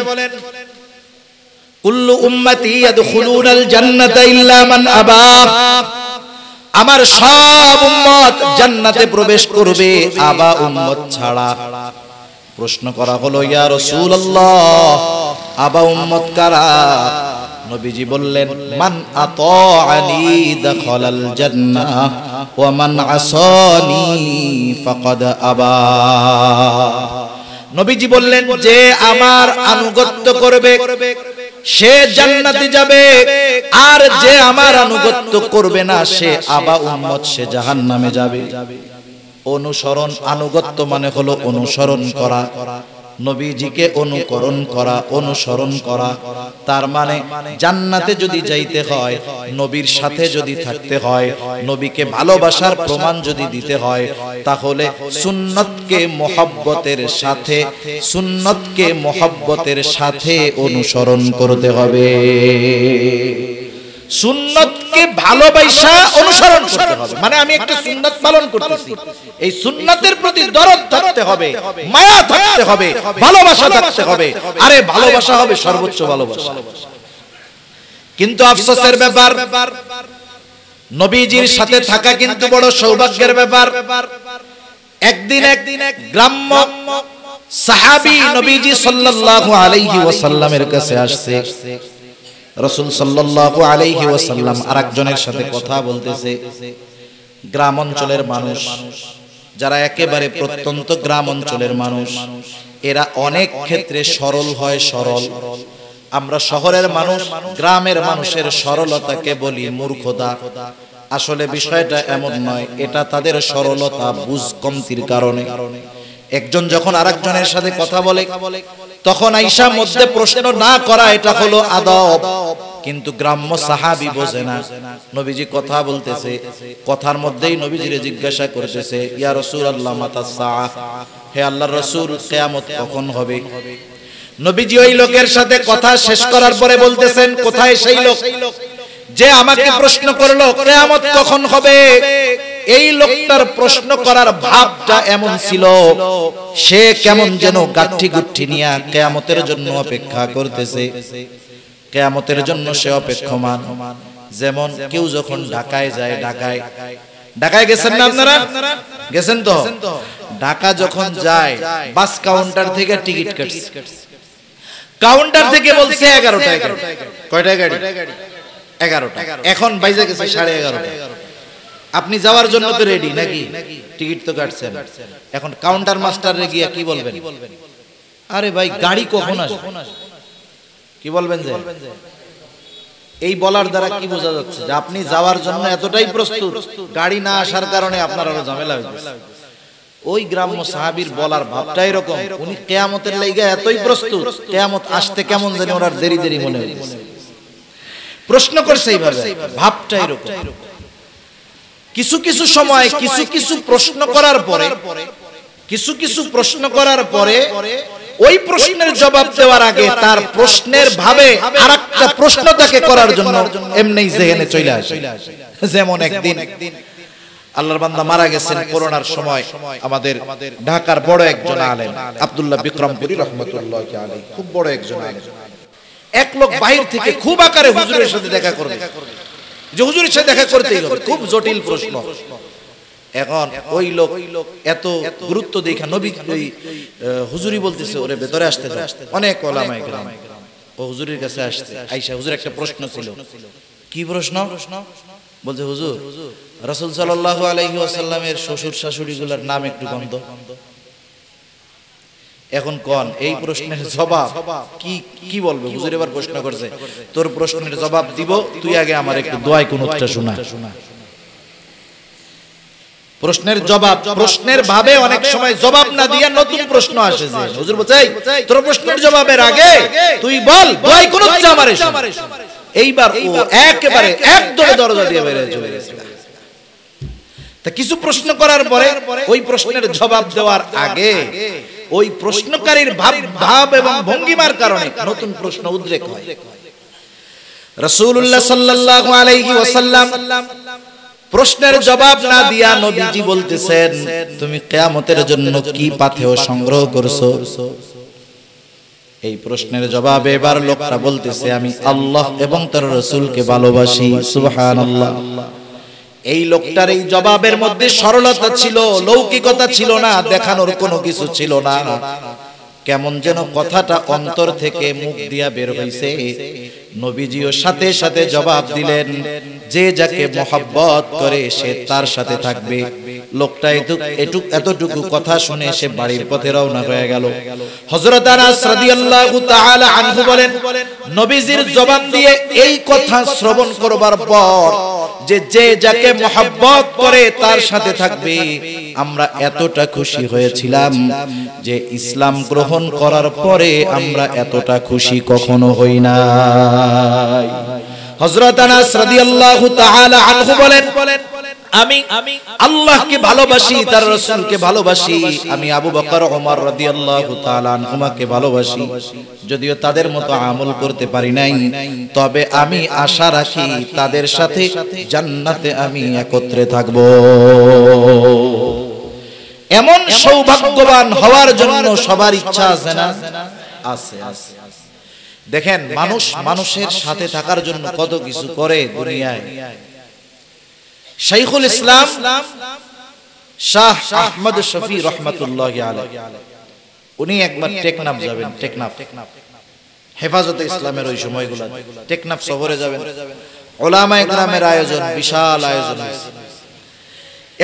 কুল্লু উম্মতি ইয়াদখুলুনাল জান্নাতা ইল্লা মান আবা, আমার সব উম্মত জান্নাতে প্রবেশ করবে আবা উম্মত ছাড়া। প্রশ্ন করা হলো, ইয়া রাসূলুল্লাহ, আবা উম্মত কারা? নবীজি বললেন, মান আতাআনি দাখালাল জান্নাহ ওয়া মান আসানি ফাকাদ আবা। নবীজি বললেন, যে আমার আনুগত্য করবে সে জান্নাতে যাবে, আর যে আমার আনুগত্য করবে না সে আবা উম্মত, সে জাহান্নামে যাবে। অনুসরণ, আনুগত্য মানে হলো অনুসরণ করা, নবীজিকে অনুকরণ করা, অনুসরণ করা। তার মানে জান্নাতে যদি যাইতে হয়, নবীর সাথে যদি থাকতে হয়, নবীকে ভালোবাসার প্রমাণ যদি দিতে হয়, তাহলে সুন্নতকে মুহাব্বতের সাথে, সুন্নতকে মুহাব্বতের সাথে অনুসরণ করতে হবে। সুন্নতকে ভালোবাসা অনুসরণ করতে হবে। মানে আমি একটা সুন্নাত পালন করতেছি, এই সুন্নাতের প্রতি দরদ থাকতে হবে, মায়া থাকতে হবে, ভালোবাসা থাকতে হবে। আরে ভালোবাসা হবে সর্বোচ্চ ভালোবাসা। কিন্তু আফসোসের ব্যাপার, নবীজির সাথে থাকা কিন্তু বড় সৌভাগ্যের ব্যাপার। একদিন এক গ্রাম্য সাহাবী নবীজি সাল্লাল্লাহু আলাইহি ওয়াসাল্লামের কাছে আসছে। রাসূল সাল্লাল্লাহু আলাইহি ওয়াসাল্লাম আরেকজনের সাথে কথা বলতেছে। গ্রাম অঞ্চলের মানুষ, যারা একেবারে প্রত্যন্ত গ্রাম অঞ্চলের মানুষ, এরা অনেক ক্ষেত্রে সরল হয়, সরল। আমরা শহরের মানুষ, গ্রামের মানুষের সরলতাকে বলি মূর্খতা। আসলে বিষয়টা এমন নয়, এটা তাদের সরলতা, বুঝ কমতির কারণে। একজন যখন আরেকজনের সাথে কথা বলে, তখন আয়েশা মধ্যে প্রশ্ন না করা, এটা হলো আদব। কিন্তু গ্রাম্য সাহাবী বোঝে না। নবীজি কথা বলতেছে, কথার মধ্যেই নবীজিরে জিজ্ঞাসা করতেছে, ইয়া রাসূলুল্লাহ মাতাস সাআহ, হে আল্লাহর রাসূল, কিয়ামত কখন হবে? নবীজি ওই লোকের সাথে কথা শেষ করার পরে বলতেছেন, কোথায় সেই লোক যে আমাকে প্রশ্ন করলো কিয়ামত কখন হবে? এই লোকটার প্রশ্ন করার ভাবটা এমন ছিল, সে কেমন যেন গাঠি গুঠি নিয়ে কিয়ামতের জন্য অপেক্ষা করতেছে, কিয়ামতের জন্য সে অপেক্ষমান। যেমন কেউ যখন ঢাকায় যায়, ঢাকায় গেছেন না আপনারা? গেছেন তো? ঢাকা যখন যায়, বাস কাউন্টার থেকে টিকিট কাটছে, কাউন্টার থেকে বলছে 11 টাকা। কয়টা গাড়ি? 11টা। এখন বাইজে গেছে 11:30। আপনি যাওয়ার জন্য তো রেডি নাকি? টিকিট তো কাটছেন। এখন কাউন্টার মাস্টারে গিয়া কি বলবেন? আরে ভাই, গাড়ি কখন আসবে? কি বলবেন? যে এই বলার দ্বারা কি বোঝা যাচ্ছে? যে আপনি যাওয়ার জন্য এতটাই প্রস্তুত, গাড়ি না আসার কারণে আপনার আরো ঝামেলা হয়েছে। ওই গ্রাম্য সাহাবীর বলার ভাবটা এরকম, উনি কিয়ামতের লাইগা এতই প্রস্তুত, কিয়ামত আসতে কেমন যেন ওনার দেরি দেরি মনে হচ্ছে। প্রশ্ন করছে এইভাবে, ভাবটা এরকম। কিছু কিছু সময় কিছু কিছু প্রশ্ন করার পরে, কিছু কিছু প্রশ্ন করার পরে ওই প্রশ্নের জবাব দেওয়ার আগে তার প্রশ্নের ভাবে আরেকটা প্রশ্ন তাকে করার জন্য এমনিই জেহেনে চলে আসে। যেমন একদিন আল্লাহর বান্দা মারা গেছেন করোনার সময়, আমাদের ঢাকার বড় একজন আলেম আব্দুল্লাহ বিক্রমপুরী রাহমাতুল্লাহি আলাইহি, খুব বড় একজন আলেম। এক লোক বাইরে থেকে খুব আকারে হুজুরের সাথে দেখা করবে, যে হুজুরের সাথে দেখা করতেই হবে, খুব জটিল প্রশ্ন। এখন ওই লোক এত গুরুত্ব দেখা নবী ওই হুজুরি বলতেছে, ওরে ভেতরে আসতে দাও। অনেক ওলামায়ে কেরাম ও হুজুরের কাছে আসছে। আয়েশা, হুজুর একটা প্রশ্ন ছিল। কি প্রশ্ন? বলছে, হুজুর, রাসূল সাল্লাল্লাহু আলাইহি ওয়াসাল্লামের শ্বশুর শাশুড়িগুলোর নাম একটু বন্ধ। এখন কোন এই প্রশ্নের জবাব কি? কি বলবে? হুজুর এবার প্রশ্ন করছে, তোর প্রশ্নের জবাব দিব, তুই আগে আমার একটু দোয়ায় কুনুতটা শোনা। প্রশ্নের জবাব, প্রশ্নের ভাবে অনেক সময় জবাব না দিয়া নতুন প্রশ্ন আসে। যে হুজুর বলছে, তোর প্রশ্নের জবাবের আগে তুই বল দোয়ায় কুনুতটা আমারে শোনা। এইবার ও একেবারে একদম দরজা দিয়ে বের হয়ে চলে গেছে। তা কিছু প্রশ্ন করার পরে ওই প্রশ্নের জবাব দেওয়ার আগে ওই প্রশ্নকারীর ভাব এবং ভঙ্গিমার কারণে নতুন প্রশ্ন উদ্রেক হয়। রাসূলুল্লাহ সাল্লাল্লাহু আলাইহি ওয়াসাল্লাম প্রশ্নের জবাব না দিয়া নবীজি বলতেছেন, তুমি কিয়ামতের জন্য কি পাথেয় সংগ্রহ করছো? এই প্রশ্নের জবাবে এবার লোকটা বলতেছে আমি আল্লাহ এবং তার রাসূলকে ভালোবাসি। সুবহানাল্লাহ। এই লোকটার এই জবাবের মধ্যে সরলতা ছিল, লৌকিকতা ছিল না, দেখানোর কোনো কিছু ছিল না। কেমন যেন কথাটা অন্তর থেকে মুখ দিয়া বের হইছে। নবীজিও সাথে সাথে জবাব দিলেন, যে যাকে মহব্বত করে সে তার সাথে থাকবে। লোকটা এতটুকু কথা শুনে সে বাড়ির পথে রওনা হয়ে গেল। হযরত আনাস রাদিয়াল্লাহু তাআলা আনহু বলেন, নবীজির জবান দিয়ে এই কথা শ্রবণ করবার পর যে যাকে মহব্বত করে তার সাথে থাকবে, আমরা এতটা খুশি হয়েছিলাম যে ইসলাম গ্রহণ করার পরে আমরা এতটা খুশি কখনো হই না। হযরত আনাস রাদিয়াল্লাহু তাআলা আনহু বলেন, আমি আল্লাহকে ভালোবাসি, তার রাসূলকে ভালোবাসি, আমি আবু বকর ওমর রাদিয়াল্লাহু তাআলা আনহুমাকে ভালোবাসি। যদিও তাদের মতো আমল করতে পারি নাই, তবে আমি আশা রাখি তাদের সাথে জান্নাতে আমি একত্রে থাকব। এমন সৌভাগ্যবান হওয়ার জন্য সবার ইচ্ছা আছে না? আছে। দেখেন, মানুষ মানুষের সাথে থাকার জন্য কত কিছু করে দুনিয়ায়। শাইখুল ইসলাম শাহ আহমদ শফি রহমাতুল্লাহি আলাইহি, উনি একবার টেকনাফ যাবেন। টেকনাফ হেফাজতে ইসলামের ওই সময়গুলো টেকনাফ সফরে যাবেন। উলামায়ে কেরামের আয়োজন, বিশাল আয়োজন।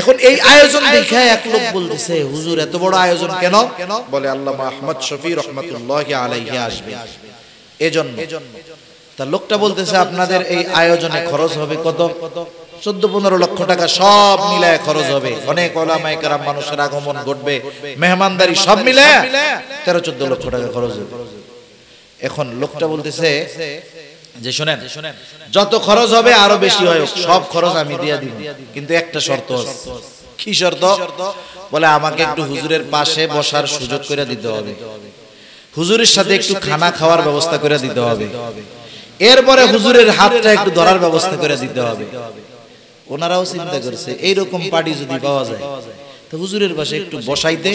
এখন এই আয়োজন দেখে এক লোক বলতেছে, হুজুর এত বড় আয়োজন কেন? বলে আল্লামা আহমদ শফি রহমাতুল্লাহি আলাইহি আসবে এজন্য। তা লোকটা বলতেছে, আপনাদের এই আয়োজনে খরচ হবে কত? 14-15 লক্ষ টাকা সব মিলায় খরচ হবে। অনেক উলামায়ে কেরাম মানুষের আগমন ঘটবে, মেহমানদারি সব মিলায় 13-14 লক্ষ টাকা খরচ হবে। এখন লোকটা বলতেছে যে শুনেন, যত খরচ হবে আরো বেশি হয়, সব খরচ আমি দিয়ে দিব, কিন্তু একটা শর্ত আছে। কি শর্ত? বলে আমাকে একটু হুজুরের পাশে বসার সুযোগ করে দিতে হবে, হুজুরের সাথে একটু খানা খাওয়ার ব্যবস্থা করে দিতে হবে, এরপরে হুজুরের হাতটা একটু ধরার ব্যবস্থা করে দিতে হবে। ওনারাও চিন্তা করছে এইরকম পার্টি যদি পাওয়া যায় তো হুজুরের পাশে একটু বসাইতে,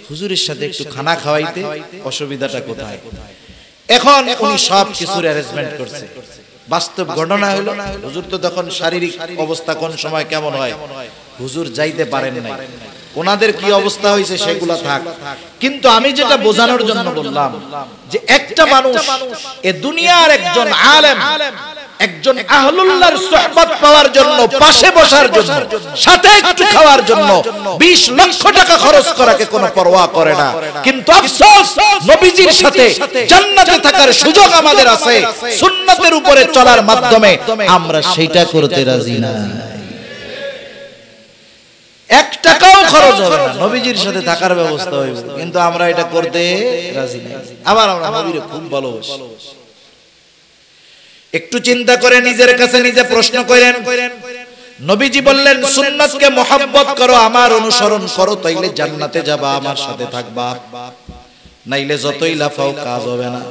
হুজুরের সাথে একটু খানা খাওয়াইতে অসুবিধাটা কোথায়? এখন উনি সব কিছুর অ্যারেঞ্জমেন্ট করছে। বাস্তব ঘটনা হলো, হুজুর তো তখন শারীরিক অবস্থা কোন সময় কেমন হয়, হুজুর যাইতে পারেন না। ওনাদের কি অবস্থা হয়েছে সেগুলো থাক, কিন্তু আমি যেটা বোঝানোর জন্য বললাম যে একটা মানুষ এ দুনিয়ার একজন আলেম, একজন আহলুল্লাহর সুহবত পাওয়ার জন্য, পাশে বসার জন্য, সাথে একটু খাওয়ার জন্য 20 লক্ষ টাকা খরচ করাকে কোনো পরোয়া করে না। কিন্তু আফসোস, নবীজির সাথে জান্নাতে থাকার সুযোগ আমাদের আছে, সুন্নাতের উপরে চলার মাধ্যমে আমরা সেটা করতে রাজি না। 1 টাকাও খরচ হবে না, নবীজির সাথে থাকার ব্যবস্থা হইবে, কিন্তু আমরা এটা করতে রাজি না। আবার আমরা নবীরে খুব ভালোবাসি। একটু চিন্তা করে নিজের কাছে নিজে প্রশ্ন করেন। নবীজি বললেন, সুন্নাতকে মহব্বত করো, আমার অনুসরণ করো, তাইলে জান্নাতে যাবা, আমার সাথে থাকবা, নাইলে যতই লাফাও কাজ হবে না।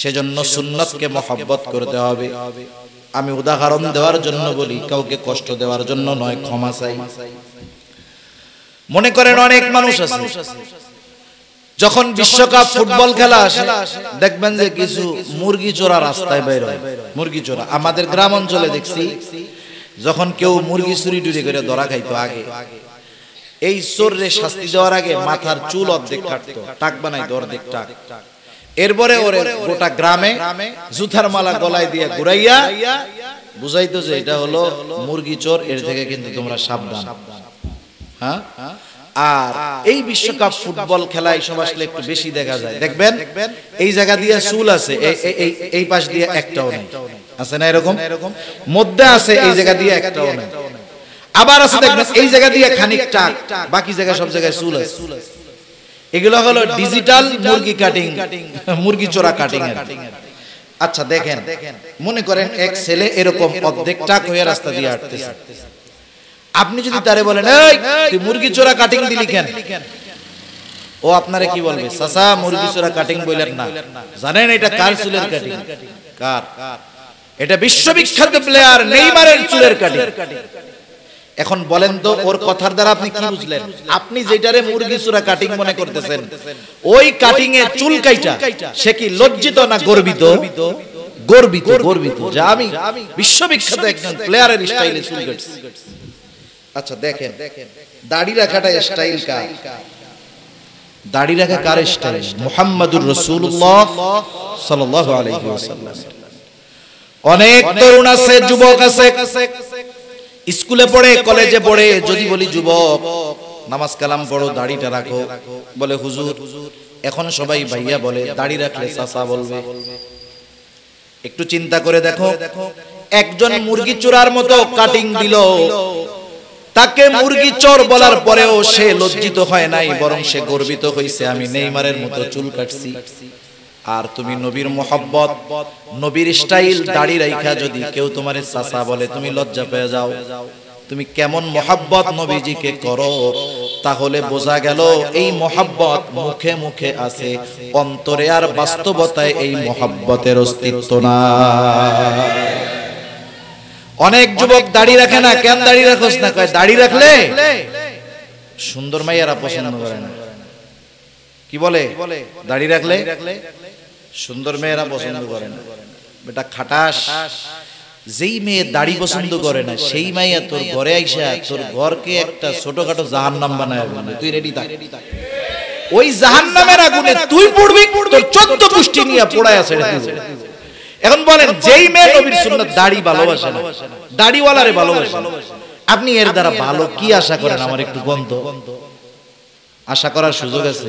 সেজন্য সুন্নাতকে মহব্বত করতে হবে। আমি উদাহরণ দেওয়ার জন্য বলি, কাউকে কষ্ট দেওয়ার জন্য নয়, ক্ষমা চাই। মনে করেন অনেক মানুষ আছে, যখন বিশ্বকাপ ফুটবল খেলা আসে দেখবেন যে কিছু মুরগি চোরা রাস্তায় বের হয়। মুরগি চোরা আমাদের গ্রাম অঞ্চলে দেখছি, যখন কেউ মুরগি চুরি টুরি করে ধরা খাইতো, আগে এই চোররে শাস্তি দেওয়ার আগে মাথার চুল অর্ধেক কাটতো, টাক বানাইতো অর্ধেক টাক, এরপরে ওরে গোটা গ্রামে জুতার মালা গলায় দিয়ে ঘুরাইয়া বুঝাইতো যে এটা হলো মুরগি চোর, এর থেকে কিন্তু তোমরা সাবধান। হ্যাঁ, আর এই বিশ্বকাপ ফুটবল খেলা এইসব আসলে একটু বেশি দেখা যায়। দেখবেন এই জায়গা দিয়ে চুল আছে, এই পাশ দিয়ে একটাও নেই, আছে না এরকম? মধ্যে আছে, এই জায়গা দিয়ে একটাও নেই। আবার আছে দেখবেন এই জায়গা দিয়ে খানিক টাক, বাকি জায়গা সব জায়গায় চুল আছে। এগুলো হলো ডিজিটাল মুরগি কাটিং, মুরগি চোরা কাটিং। আচ্ছা দেখেন, মনে করেন এক ছেলে এরকম অর্ধেক টাক হয়ে রাস্তা দিয়ে হাঁটতেছে, আপনি যদি তারে বলেন, এই তুই মুরগি চোরা কাটিং দিলি কেন, ও আপনারে কি বলবে? চাচা মুরগি চোরা কাটিং বললেন না, জানেন এটা কার চুলের কাটিং? কার? এটা বিশ্ববিখ্যাত প্লেয়ার নেইমারের চুলের কাটিং। এখন বলেন তো ওর কথার দ্বারা আপনি কি বুঝলেন? আপনি যেটারে মুরগি চূড়া কাটিং মনে করতেছেন, ওই কাটিং এ চুল কাইটা সে কি লজ্জিত না গর্বিত? গর্বিত, গর্বিত যে আমি বিশ্ববিখ্যাত একজন প্লেয়ারের স্টাইলে চুল কাটছি। আচ্ছা দেখেন, দাড়ি রাখাটা স্টাইল কার? দাড়ি রাখা কার স্টাইল? মুহাম্মাদুর রাসূলুল্লাহ সাল্লাল্লাহু আলাইহি ওয়াসাল্লাম। অনেক তরুণ আছে, যুবক আছে, স্কুলে পড়ে, কলেজে পড়ে, যদি বলি যুবক নামাজ কালাম পড়ো, দাড়িটা রাখো, বলে হুজুর। এখন সবাই ভাইয়া বলে, দাড়ি রাখলে চাচা বলবে। একটু চিন্তা করে দেখো, একজন মুরগি চোরার মতো কাটিং দিল, তাকে মুরগি চোর বলার পরেও সে লজ্জিত হয় নাই, বরং সে গর্বিত হইছে, আমি নেইমারের মতো চুল কাটছি। আর তুমি নবীর মোহাব্বত, নবীর স্টাইল দাড়ি রাইখা যদি কেউ তোমারে চাচা বলে, তুমি লজ্জা পেয়ে যাও। তুমি কেমন মোহাব্বত নবীজিকে করো, তাহলে বোঝা গেল এই মোহাব্বত মুখে মুখে আছে, অন্তরে আর বাস্তবতায় এই মোহাব্বতের অস্তিত্ব না। অনেক যুবক দাড়ি রাখে না। কেন দাড়ি রাখোস না? কয় দাড়ি রাখলে সুন্দর মাইয়ারা পছন্দ করে না। কি বলে? দাড়ি রাখলে সুন্দর মেয়েরা পছন্দ করে না। বেটা খাটাস, যেই মেয়ে দাড়ি পছন্দ করে না সেই মাইয়া তোর ঘরে আইসা তোর ঘরকে একটা ছোটখাটো জাহান্নাম বানায় বলে, তুই রেডি থাক। ওই জাহান্নামের আগুনে তুই পড়বি, তোর 14 গোষ্ঠী নিয়ে পোড়ায় আছে। এখন বলেন, যেই মেয়ে নবীর সুন্নাত দাড়ি ভালোবাসে না, দাড়িওয়ালারে ভালোবাসে, আপনি এর দ্বারা ভালো কি আশা করেন? আমার একটু গন্ত আশা করার সুযোগ আছে?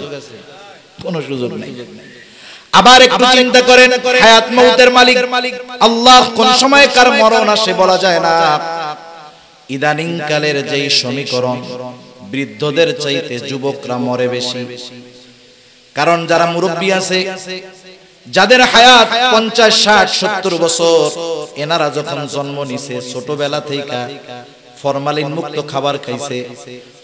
কোনো সুযোগ নাই। আবার একটু চিন্তা করেন, হায়াত মউতের মালিক আল্লাহ, কোন সময় কার মরণ আসে বলা যায় না। ইদানিং কালের যেই সমীকরণ, বৃদ্ধদের চাইতে যুবকরা মরে বেশি। কারণ যারা মুরব্বী আছে, যাদের হায়াত 50, 60, 70 বছর, এনারা যখন জন্ম নিছে ছোটবেলা থেকে ফরমালিন মুক্ত খাবার খাইছে,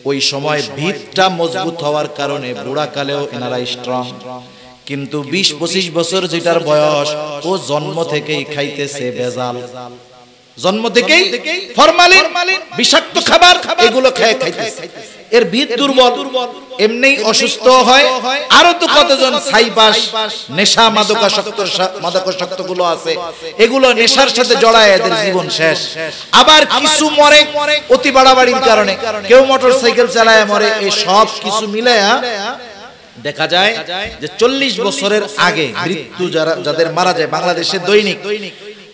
ওই সময় ভিতটা মজবুত হওয়ার কারণে বুড়া কালেও এনারা স্ট্রং। কিন্তু 20-25 বছর যেটার বয়স, ও জন্ম থেকেই খাইতেছে ভেজাল, জন্ম থেকেই ফরমালিন বিষাক্ত খাবার এগুলো খেয়ে খাইতেছে। এর ভিত দুর্বল, এমনি অসুস্থ হয়। আরো তো কতজন সাইবাস, নেশা, মাদকাসক্ত গুলো আছে, এগুলো নেশার সাথে জড়ায় এদের জীবন শেষ। আবার কিছু মরে অতি বাড়াবাড়ির কারণে, কেউ মোটরসাইকেল চালায় মরে। এই সব কিছু মিলায়া দেখা যায় যে 40 বছরের আগে মৃত্যু যাদের মারা যায়, বাংলাদেশে দৈনিক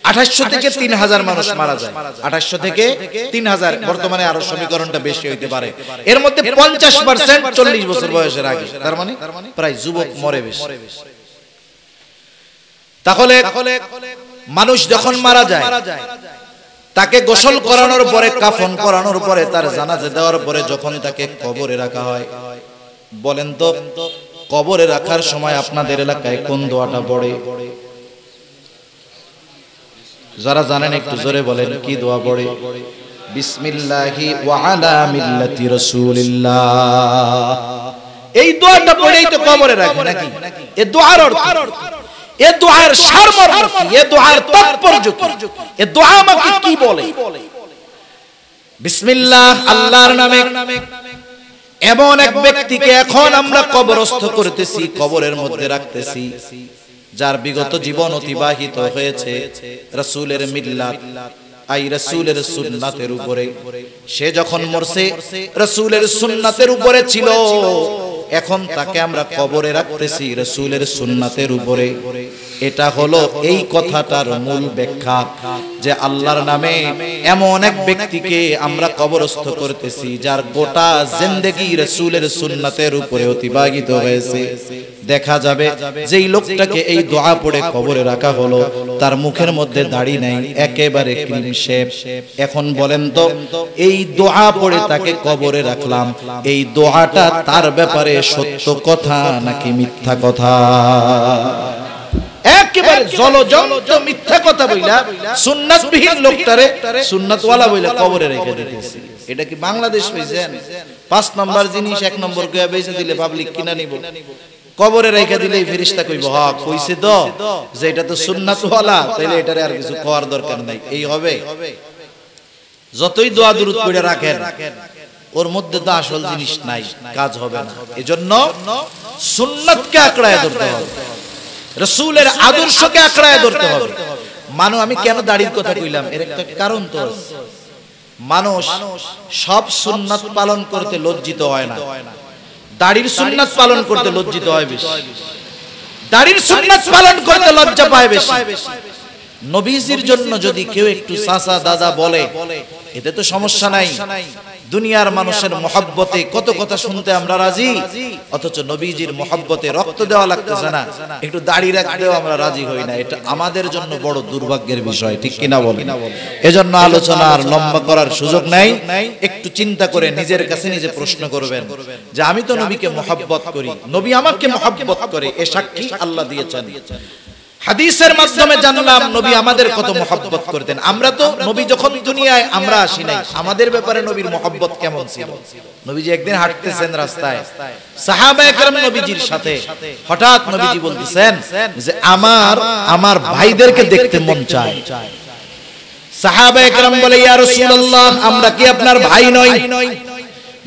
2800 থেকে 3000 মানুষ মারা যায়। 2800 থেকে 3000, বর্তমানে আরো সমীকরণটা বেশি হইতে পারে। এর মধ্যে 50% 40 বছর বয়সের আগে, তার মানে প্রায় যুবক মরে বেশি। তাহলে মানুষ যখন মারা যায়, তাকে গোসল করানোর পরে, কাফন পরানোর পরে, তার জানাজা দেওয়ার পরে যখন তাকে কবরে রাখা হয়, বলেন তো কবরে রাখার সময় আপনাদের এলাকায় কোন দোয়াটা পড়ে? যারা জানেন একটু জোরে বলেন, কি দোয়া পড়ে? বিসমিল্লাহি ওয়া আলা মিল্লাতি রাসূলিল্লাহ। এই দোয়াটা পড়েই তো কবরে রাখে নাকি? এই দোয়ার অর্থ, এই দোয়ার সারমর্ম কি? এই দোয়ার তাৎপর্য কি? এই দোয়া আমাকে কি বলে? বিসমিল্লাহ, আল্লাহর নামে। এমন এক ব্যক্তিকে এখন আমরা কবরস্থ করতেছি, কবরের মধ্যে রাখতেছি, যার বিগত জীবন অতিবাহিত হয়েছে রাসূলের মিল্লাত, আই রাসূলের সুন্নাতের উপরে। সে যখন মরছে রাসূলের সুন্নাতের উপরে ছিল, এখন তাকে আমরা কবরে রাখতেছি রাসূলের সুন্নাতের উপরে। এটা হলো এই কথাটার মূল ব্যাখ্যা, যে আল্লাহর নামে এমন এক ব্যক্তিকে আমরা কবরস্থ করতেছি যার গোটা জিন্দেগি রাসূলের সুন্নাতের উপরে অতিবাহিত হয়েছে। দেখা যাবে যেই লোকটাকে এই দোয়া পড়ে কবরে রাখা হলো, তার মুখের মধ্যে দাড়ি নাই, একেবারে ক্লিন শেভ। এখন বলেন তো, এই দোয়া পড়ে তাকে কবরে রাখলাম, এই দোয়াটা তার ব্যাপারে সত্য কথা নাকি মিথ্যা কথা? একেবারে জলজন্ত মিথ্যা কথা বইলা সুন্নাতবিহীন লোকটারে সুন্নাতওয়ালা বইলা কবরে রেখে দিতেছি। এটা কি বাংলাদেশ হইছেন? 5 নম্বর জিনিস 1 নম্বর কইয়া বেচে দিলে পাবলিক কিনা নিব, কবরে রেখে দিলেই ফেরেশতা কইব হ্যাঁ কইছে তো যে এটা তো সুন্নাতওয়ালা, তাইলে এটারে আর কিছু কোয়ার দরকার নাই, এই হবে। যতই দোয়া দুরূদ পড়ে রাখেন ওর মধ্যে তো আসল জিনিস নাই, কাজ হবে না। এজন্য সুন্নাতকে আঁকড়ায় ধরতে হবে, রাসূলের আদর্শকে আঁকড়ায় ধরতে হবে। আমি কেন দাড়ির কথা কইলাম, এর একটা কারণ তো আছে। মানুষ সব সুন্নাত পালন করতে লজ্জিত হয় না, দাড়ির সুন্নাত পালন করতে লজ্জিত হয় বেশি, দাড়ির সুন্নাত পালন করতে লজ্জা পায় বেশি। নবীজির জন্য যদি কেউ একটু চাচা দাদা বলে এতে তো সমস্যা নাই। দুনিয়ার মানুষের মহব্বতে কত কথা শুনতে আমরা রাজি, অথচ নবীজির মহব্বতে রক্ত দেওয়া লাগতেছে না, একটু দাড়ি রাখতেও আমরা রাজি হই না। এটা আমাদের জন্য বড় দুর্ভাগ্যের বিষয়, ঠিক কিনা বলেন? এজন্য আলোচনা আর লম্বা করার সুযোগ নাই। একটু চিন্তা করে নিজের কাছে নিজে প্রশ্ন করবেন যে আমি তো নবীকে মহব্বত করি, নবী আমাকে মহব্বত করে, এ সাক্ষী আল্লাহ দিয়েছেন। হাদিসের মাধ্যমে জানলাম নবী আমাদের কত মহব্বত করতেন। আমরা তো নবী যখন দুনিয়ায় আমরা আসি নাই, আমাদের ব্যাপারে নবীর মহব্বত কেমন ছিল? নবীজি একদিন হাঁটতেছেন রাস্তায়, সাহাবায়ে কেরাম নবীজির সাথে, হঠাৎ নবীজি বলতেছেন যে আমার ভাইদেরকে দেখতে মন চায়। সাহাবায়ে কেরাম বলে, ইয়া রাসূলুল্লাহ, আমরা কি আপনার ভাই নই?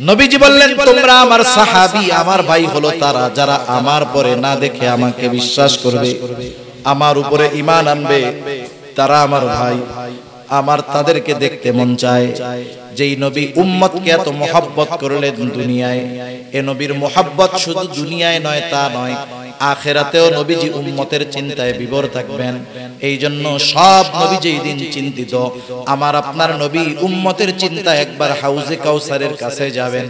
নবীজি বললেন, তোমরা আমার সাহাবী, আমার ভাই হলো তারা যারা আমার পরে না দেখে আমাকে বিশ্বাস করবে, আমার উপরে ঈমান আনবে, তারা আমার ভাই। আমার তাদেরকে দেখতে মন চায়। যেই নবী উম্মতকে এত মহব্বত করলেন দুনিয়ায়, এ নবীর মহব্বত শুধু দুনিয়ায় নয় তা নয়, আখিরাতেও নবীজি উম্মতের চিন্তায় বিভোর থাকবেন। এই জন্য সব নবী যেই দিন চিন্তিত, আমার আপনার নবী উম্মতের চিন্তায় একবার হাউজে কাউসারের কাছে যাবেন,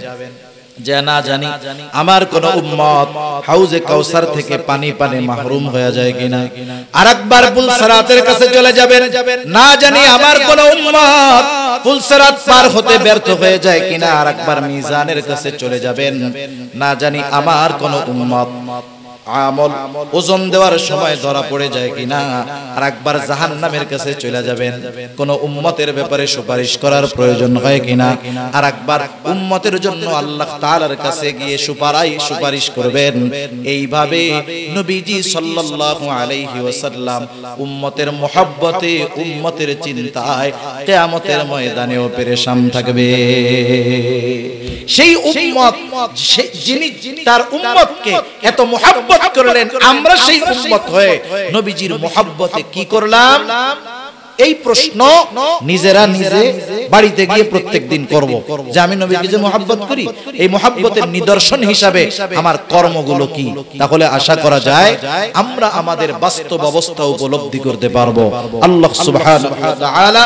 যে না জানি আমার কোন উম্মত হাউজে কাউসার থেকে পানি মাহরুম হয়ে যায় কিনা। আরেকবার পুলসিরাতের কাছে চলে যাবেন, না জানি আমার কোন উম্মত পুলসিরাত পার হতে ব্যর্থ হয়ে যায় কিনা। আরেকবার মিজানের কাছে চলে যাবেন, না জানি আমার কোন উম্মত আমল ওজন দেওয়ার সময় ধরা পড়ে যায় কিনা। আর একবার জাহান্নামের কাছে চলে যাবেন, কোন উম্মতের ব্যাপারে সুপারিশ করার প্রয়োজন হয় কিনা। আর একবার উম্মতের জন্য আল্লাহ তাআলার কাছে গিয়ে সুপারিশ করবেন। এইভাবে নবীজি সাল্লাল্লাহু আলাইহি ওয়াসাল্লাম উম্মতের মহব্বতে, উম্মতের চিন্তায় কিয়ামতের ময়দানেও পেরেশান থাকবে। সেই উম্মত যিনি তার উম্মতকে এত মহব্বত করলেন, আমরা সেই উম্মত হয়ে নবীজির মহব্বতে কি করলাম? এই প্রশ্ন নিজেরা নিজে বাড়িতে গিয়ে প্রত্যেকদিন করব যে আমি নবীকে যে মহব্বত করি, এই মহব্বতের নিদর্শন হিসাবে আমার কর্মগুলো কি। তাহলে আশা করা যায় আমরা আমাদের বাস্তব অবস্থা উপলব্ধি করতে পারবো। আল্লাহ সুবহানাহু ওয়া তাআলা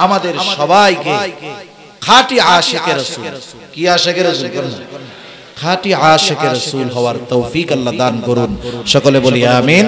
আমাদের সবাইকে খাঁটি আশিকে রাসূল, কি আশিকে রাসূল করুন, খাঁটি আশিকে রাসূল হওয়ার তৌফিক আল্লাহ দান করুন। সকলে বলি আমিন।